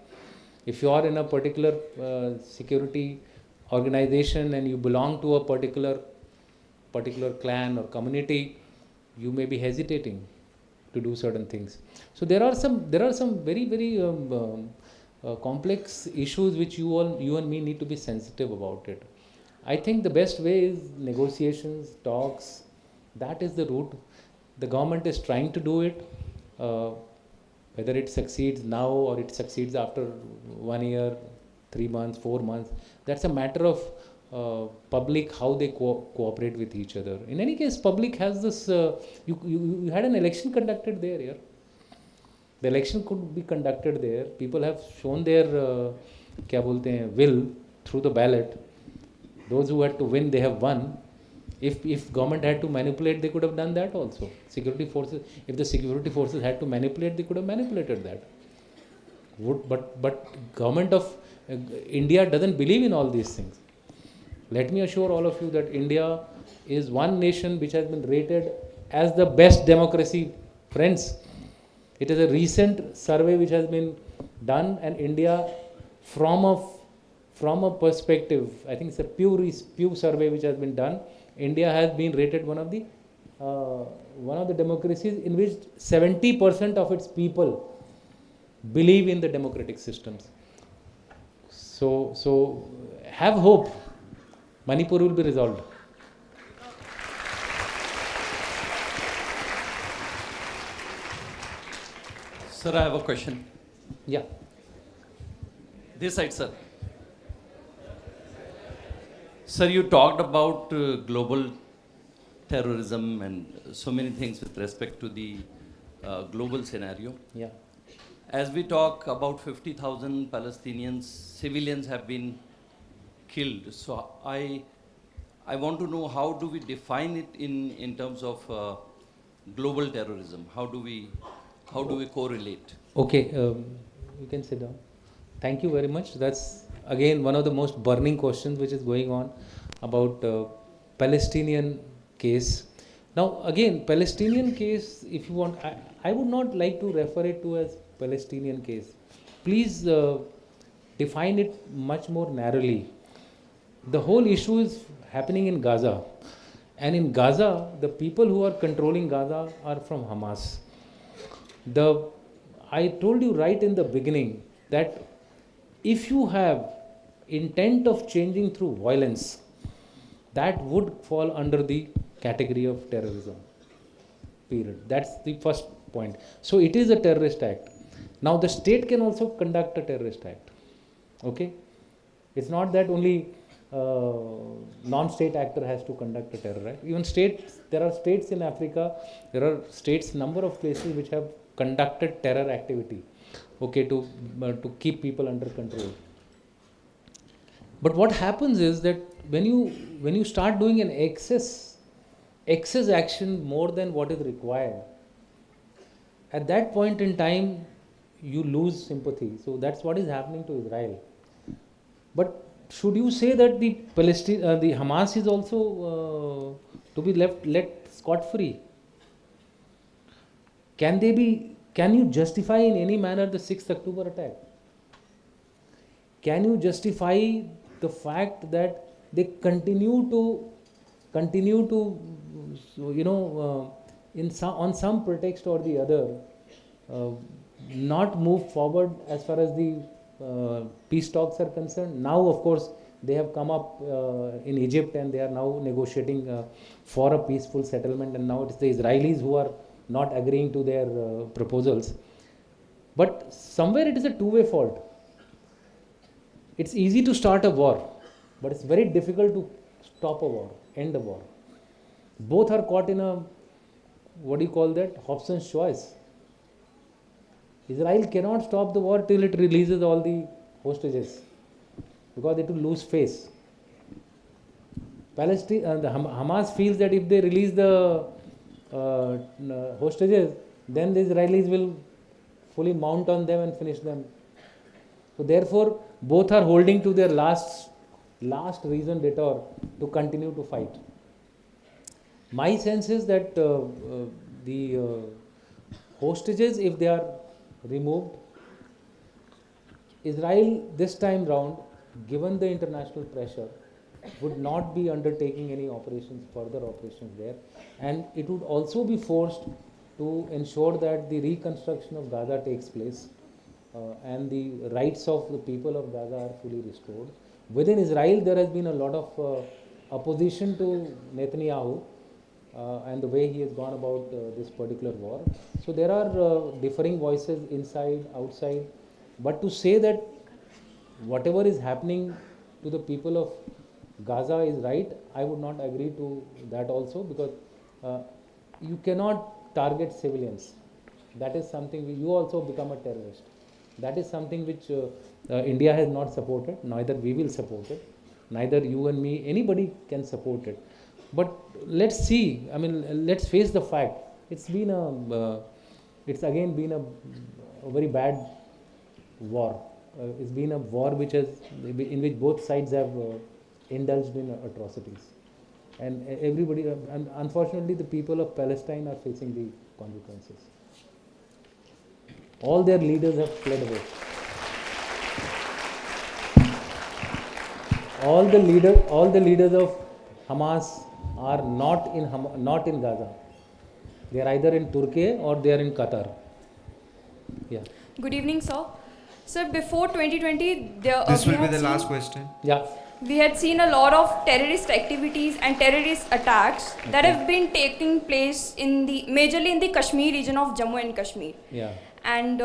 If you are in a particular security organization and you belong to a particular clan or community, you may be hesitating to do certain things. So there are some very, very complex issues which you and me need to be sensitive about it. I think the best way is negotiations, talks. That is the route. The government is trying to do it. Whether it succeeds now or it succeeds after 1 year, 3 months, 4 months, that's a matter of public, how they cooperate with each other. In any case, public has this, you had an election conducted there, yeah? The election could be conducted there. People have shown their will, through the ballot. Those who had to win, they have won. If government had to manipulate, they could have done that also. Security forces, if the security forces had to manipulate, they could have manipulated that. But government of India doesn't believe in all these things. Let me assure all of you that India is one nation which has been rated as the best democracy. Friends, it is a recent survey which has been done, and India, from a perspective, I think it's a Pew survey which has been done. India has been rated one of the democracies in which 70% of its people believe in the democratic systems. So have hope. Manipur will be resolved. Sir, I have a question. Yeah. This side, sir. Sir, you talked about global terrorism and so many things with respect to the global scenario. Yeah. As we talk, about 50,000 Palestinians, civilians have been killed. So I want to know, how do we define it in terms of global terrorism? How do we correlate? Okay, you can sit down. Thank you very much. That's again one of the most burning questions which is going on about Palestinian case. Now again, Palestinian case, if you want, I would not like to refer it to as Palestinian case. Please define it much more narrowly. The whole issue is happening in Gaza, and in Gaza, the people who are controlling Gaza are from Hamas. I told you right in the beginning that if you have intent of changing through violence, that would fall under the category of terrorism. Period. That's the first point. So it is a terrorist act. Now the state can also conduct a terrorist act. Okay? It's not that only non-state actor has to conduct a terror act. Even states, there are states in Africa, there are states, number of places which have conducted terror activity, okay, to keep people under control. But what happens is that when you start doing an excess action more than what is required, at that point in time you lose sympathy. So that's what is happening to Israel. But should you say that the Hamas is also to be let scot-free? Can you justify in any manner the 6th October attack? Can you justify the fact that they continue to on some pretext or the other not move forward as far as the peace talks are concerned? Now of course they have come up in Egypt and they are now negotiating for a peaceful settlement, and now it's the Israelis who are not agreeing to their proposals. But somewhere it is a two-way fault. It's easy to start a war, but it's very difficult to stop a war, end a war. Both are caught in a, what do you call that, Hobson's choice. Israel cannot stop the war till it releases all the hostages, because it will lose face. The Hamas feels that if they release the hostages, then the Israelis will fully mount on them and finish them. So therefore, both are holding to their last raison d'etre to continue to fight. My sense is that the hostages, if they are removed, Israel this time round, given the international pressure, would not be undertaking any further operations there, and it would also be forced to ensure that the reconstruction of Gaza takes place and the rights of the people of Gaza are fully restored. Within Israel, there has been a lot of opposition to Netanyahu and the way he has gone about this particular war. So there are differing voices inside, outside, but to say that whatever is happening to the people of Gaza is right, I would not agree to that also, because you cannot target civilians. That is something, you also become a terrorist. That is something which India has not supported, neither we will support it, neither you and me, anybody can support it. But let's see, I mean, let's face the fact. It's again been a very bad war. It's been a war in which both sides have indulged in atrocities. And everybody, and unfortunately, the people of Palestine are facing the consequences. All their leaders have fled away. All the leaders of Hamas are not in Gaza. They are either in Turkey or they are in Qatar. Yeah. Good evening, sir. Sir, before 2020, This will be the last question. Yeah. we had seen a lot of terrorist activities and terrorist attacks that have been taking place majorly in the Kashmir region of Jammu and Kashmir. Yeah. And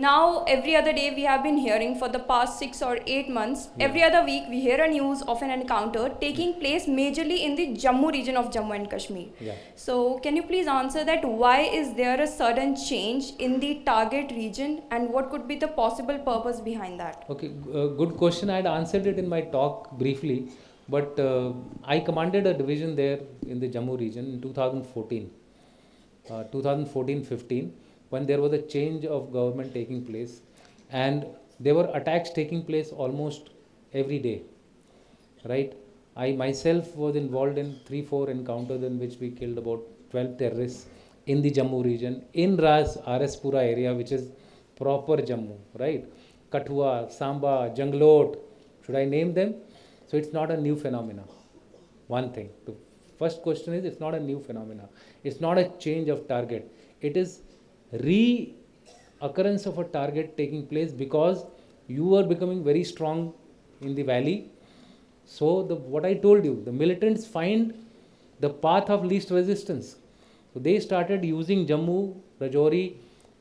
now every other day we have been hearing for the past 6 or 8 months, every other week we hear a news of an encounter taking place majorly in the Jammu region of Jammu and Kashmir. Yeah. So can you please answer that why is there a sudden change in the target region and what could be the possible purpose behind that? Okay, good question. I had answered it in my talk briefly, but I commanded a division there in the Jammu region in 2014, 2014-15. When there was a change of government taking place, and there were attacks taking place almost every day, right? I myself was involved in 3-4 encounters in which we killed about 12 terrorists in the Jammu region, in Raspura area, which is proper Jammu, right? Kathua, Samba, Janglot, should I name them? So it's not a new phenomena. One thing. The first question is, it's not a new phenomena. It's not a change of target. It is reoccurrence of a target taking place because you are becoming very strong in the valley. So what I told you, the militants find the path of least resistance. So they started using Jammu, Rajouri,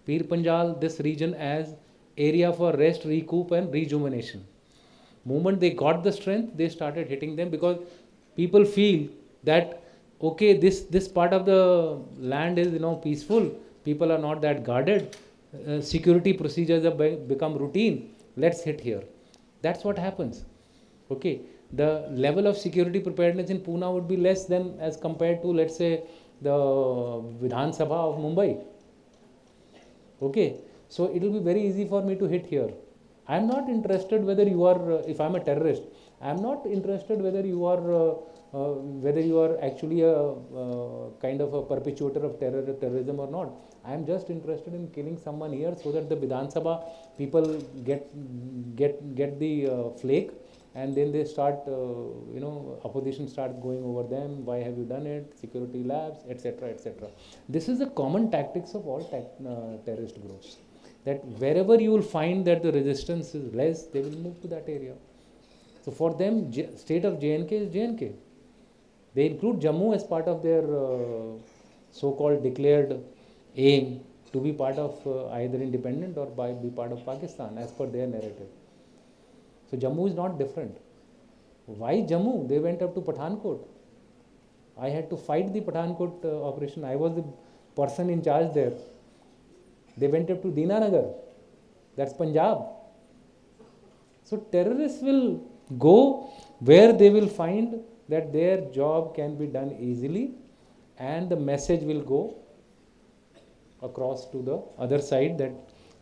Pir Panjal, this region as area for rest, recoup and rejuvenation. Moment they got the strength, they started hitting them because people feel that okay, this part of the land is peaceful. People are not that guarded. Security procedures have become routine. Let's hit here. That's what happens. Okay. The level of security preparedness in Pune would be less than as compared to, let's say, the Vidhan Sabha of Mumbai. Okay. So it will be very easy for me to hit here. I am not interested whether you are, if I am a terrorist, I am not interested whether you are actually a kind of a perpetuator of terrorism or not. I am just interested in killing someone here so that the Vidhan Sabha people get the flake, and then they start, opposition starts going over them. Why have you done it? Security labs, etc., etc. This is the common tactics of all terrorist groups. That wherever you will find that the resistance is less, they will move to that area. So for them, state of J&K is J&K. They include Jammu as part of their so-called declared aim to be part of either independent or be part of Pakistan as per their narrative. So Jammu is not different. Why Jammu? They went up to Pathankot. I had to fight the Pathankot operation. I was the person in charge there. They went up to Dinanagar. That's Punjab. So terrorists will go where they will find that their job can be done easily and the message will go across to the other side that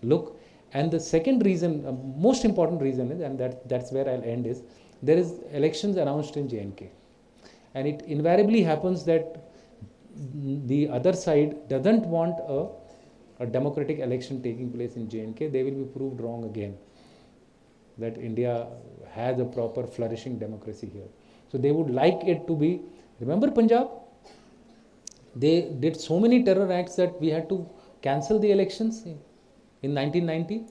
look. And the second reason, most important reason is, and that's where I'll end, is there is elections announced in J&K. And it invariably happens that the other side doesn't want a democratic election taking place in J&K. They will be proved wrong again, that India has a proper flourishing democracy here. So they would like it to be, remember Punjab? They did so many terror acts that we had to cancel the elections in 1990.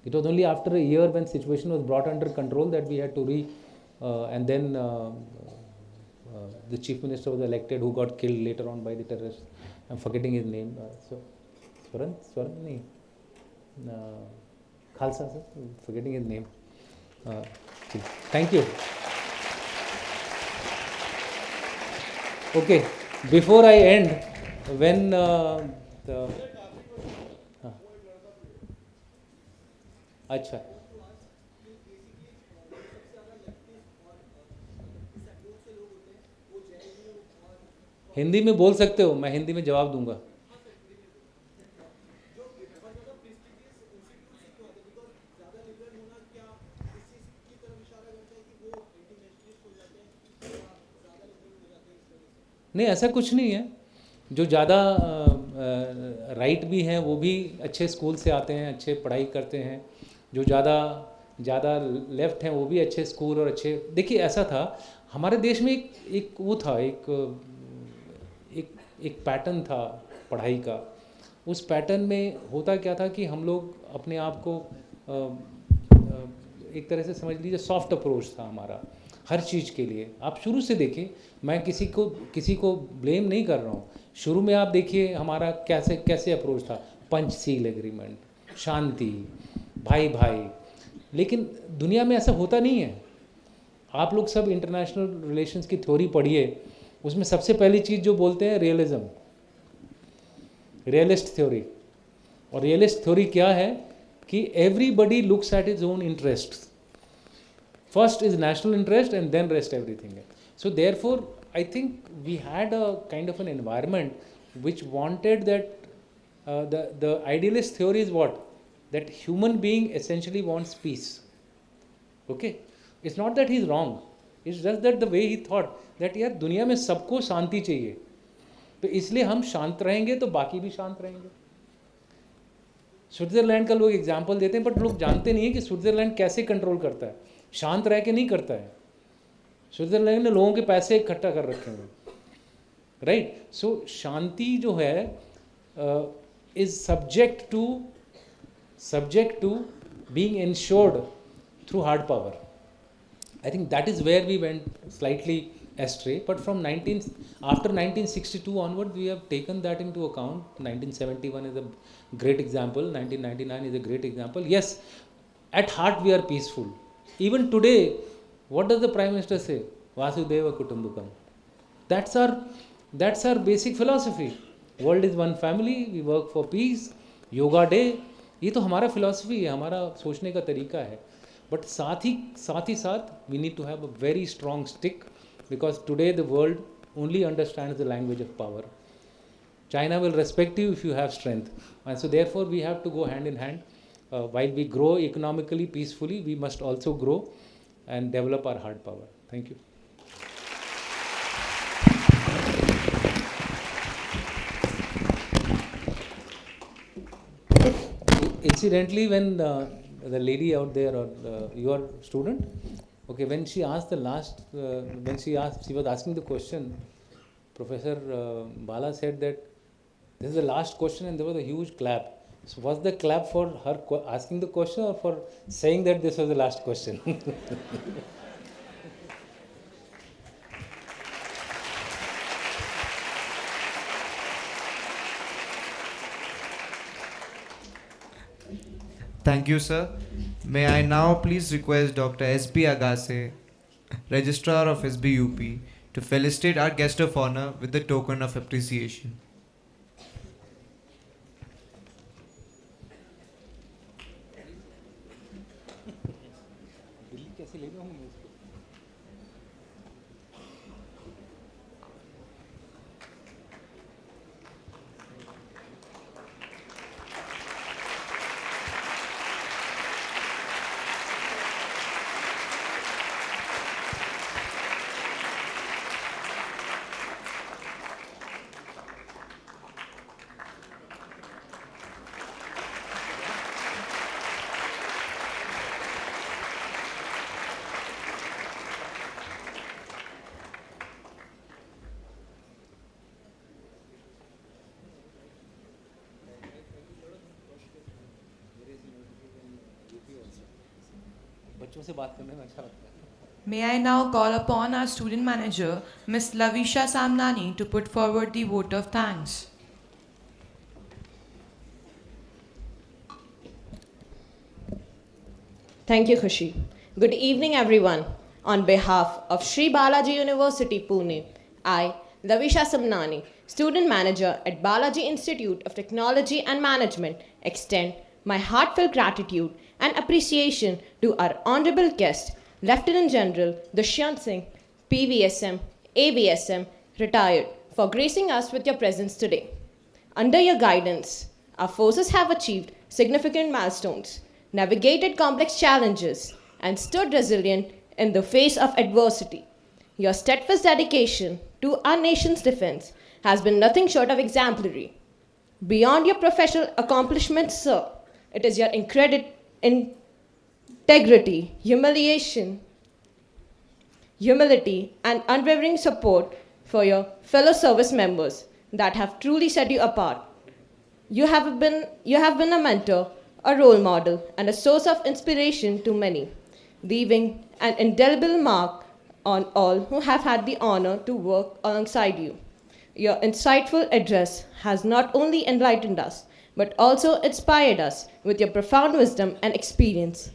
It was only after a year when situation was brought under control that we had to and then the chief minister was elected, who got killed later on by the terrorists. I'm forgetting his name. Swaran nahi. Khalsa sir, forgetting his name. Thank you. Okay, before I end, when अच्छा, हिंदी में बोल सकते हो, मैं हिंदी में जवाब दूंगा. नहीं, ऐसा कुछ नहीं है. जो ज़्यादा राइट भी हैं वो भी अच्छे स्कूल से आते हैं, अच्छे पढ़ाई करते हैं. जो ज़्यादा लेफ्ट हैं वो भी अच्छे स्कूल और अच्छे. देखिए ऐसा था हमारे देश में एक वो था, एक पैटर्न था पढ़ाई का. उस पैटर्न में होता क्या था कि हम लोग अपने आप को एक तरह से समझ लीजिए सॉफ्ट अप्रोच था हमारा हर चीज़ के लिए. आप शुरू से देखें, मैं किसी को ब्लेम नहीं कर रहा हूँ. शुरू में आप देखिए हमारा कैसे अप्रोच था. पंचशील एग्रीमेंट, शांति, भाई भाई. लेकिन दुनिया में ऐसा होता नहीं है. आप लोग सब इंटरनेशनल रिलेशंस की थ्योरी पढ़िए, उसमें सबसे पहली चीज़ जो बोलते हैं रियलिज्म, रियलिस्ट थ्योरी. और रियलिस्ट थ्योरी क्या है कि everybody looks at his own interest. First is national interest and then rest everything. So therefore, I think we had a kind of an environment which wanted that the idealist theory is what? That human being essentially wants peace. Okay? It's not that he's wrong. It's just that the way he thought that यार दुनिया में सबको शांति चाहिए, तो इसलिए हम शांत रहेंगे तो बाकी भी शांत रहेंगे. स्विट्ज़रलैंड का लोग एग्जाम्पल देते हैं, बट लोग जानते नहीं है कि स्विट्ज़रलैंड कैसे कंट्रोल करता है. शांत रह के नहीं करता है. स्विट्ज़रलैंड ने लोगों के पैसे इकट्ठा कर रखे हैं. राइट. सो शांति जो है is subject to being ensured through hard power. I think that is where we went slightly astray, but from after 1962 onward we have taken that into account. 1971 is a great example, 1999 is a great example. Yes, at heart we are peaceful. Even today, what does the Prime Minister say? Vasudeva Kutumbakam. That's our basic philosophy. World is one family, we work for peace. Yoga day, ये तो हमारा philosophy है, हमारा सोचने का तरीका है. But साथ ही साथ we need to have a very strong stick, because today the world only understands the language of power. China will respect you if you have strength, and so therefore we have to go hand in hand. While we grow economically, peacefully, we must also grow and develop our hard power. Thank you. Incidentally, when the lady out there, or your student, okay, when she asked she was asking the question, Professor Bala said that this is the last question, and there was a huge clap. So was the clap for her asking the question or for saying that this was the last question? Thank you, sir. May I now please request Dr. S.B. Agase, Registrar of SBUP, to felicitate our guest of honor with the token of appreciation. बच्चों से बात करने में अच्छा लगता है. May I now call upon our student manager, Ms. Lavisha Samnani, to put forward the vote of thanks. Thank you, Khushi. Good evening, everyone. On behalf of Sri Balaji University, Pune, I, Lavisha Samnani, student manager at Balaji Institute of Technology and Management, extend my heartfelt gratitude and appreciation to our honorable guest, Lieutenant General Dushyant Singh, PVSM, AVSM, retired, for gracing us with your presence today. Under your guidance, our forces have achieved significant milestones, navigated complex challenges, and stood resilient in the face of adversity. Your steadfast dedication to our nation's defense has been nothing short of exemplary. Beyond your professional accomplishments, sir, it is your integrity, humility, and unwavering support for your fellow service members that have truly set you apart. You have been a mentor, a role model, and a source of inspiration to many, leaving an indelible mark on all who have had the honor to work alongside you. Your insightful address has not only enlightened us, but also inspired us with your profound wisdom and experience.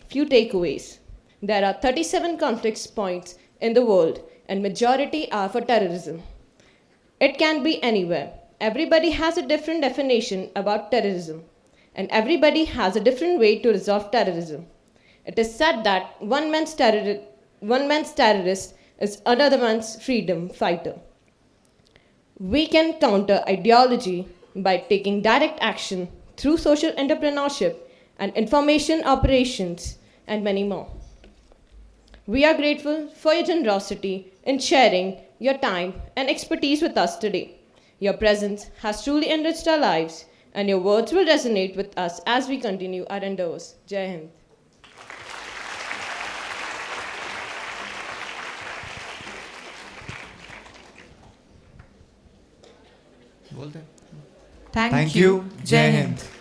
Few takeaways. There are 37 conflict points in the world, and majority are for terrorism. It can be anywhere. Everybody has a different definition about terrorism, and everybody has a different way to resolve terrorism. It is said that one man's terrorist is another man's freedom fighter. We can counter ideology by taking direct action through social entrepreneurship and information operations and many more. We are grateful for your generosity in sharing your time and expertise with us today. Your presence has truly enriched our lives, and your words will resonate with us as we continue our endeavors. Jai Hind. Thank Thank you. you. Jai Jai Hind. Hind.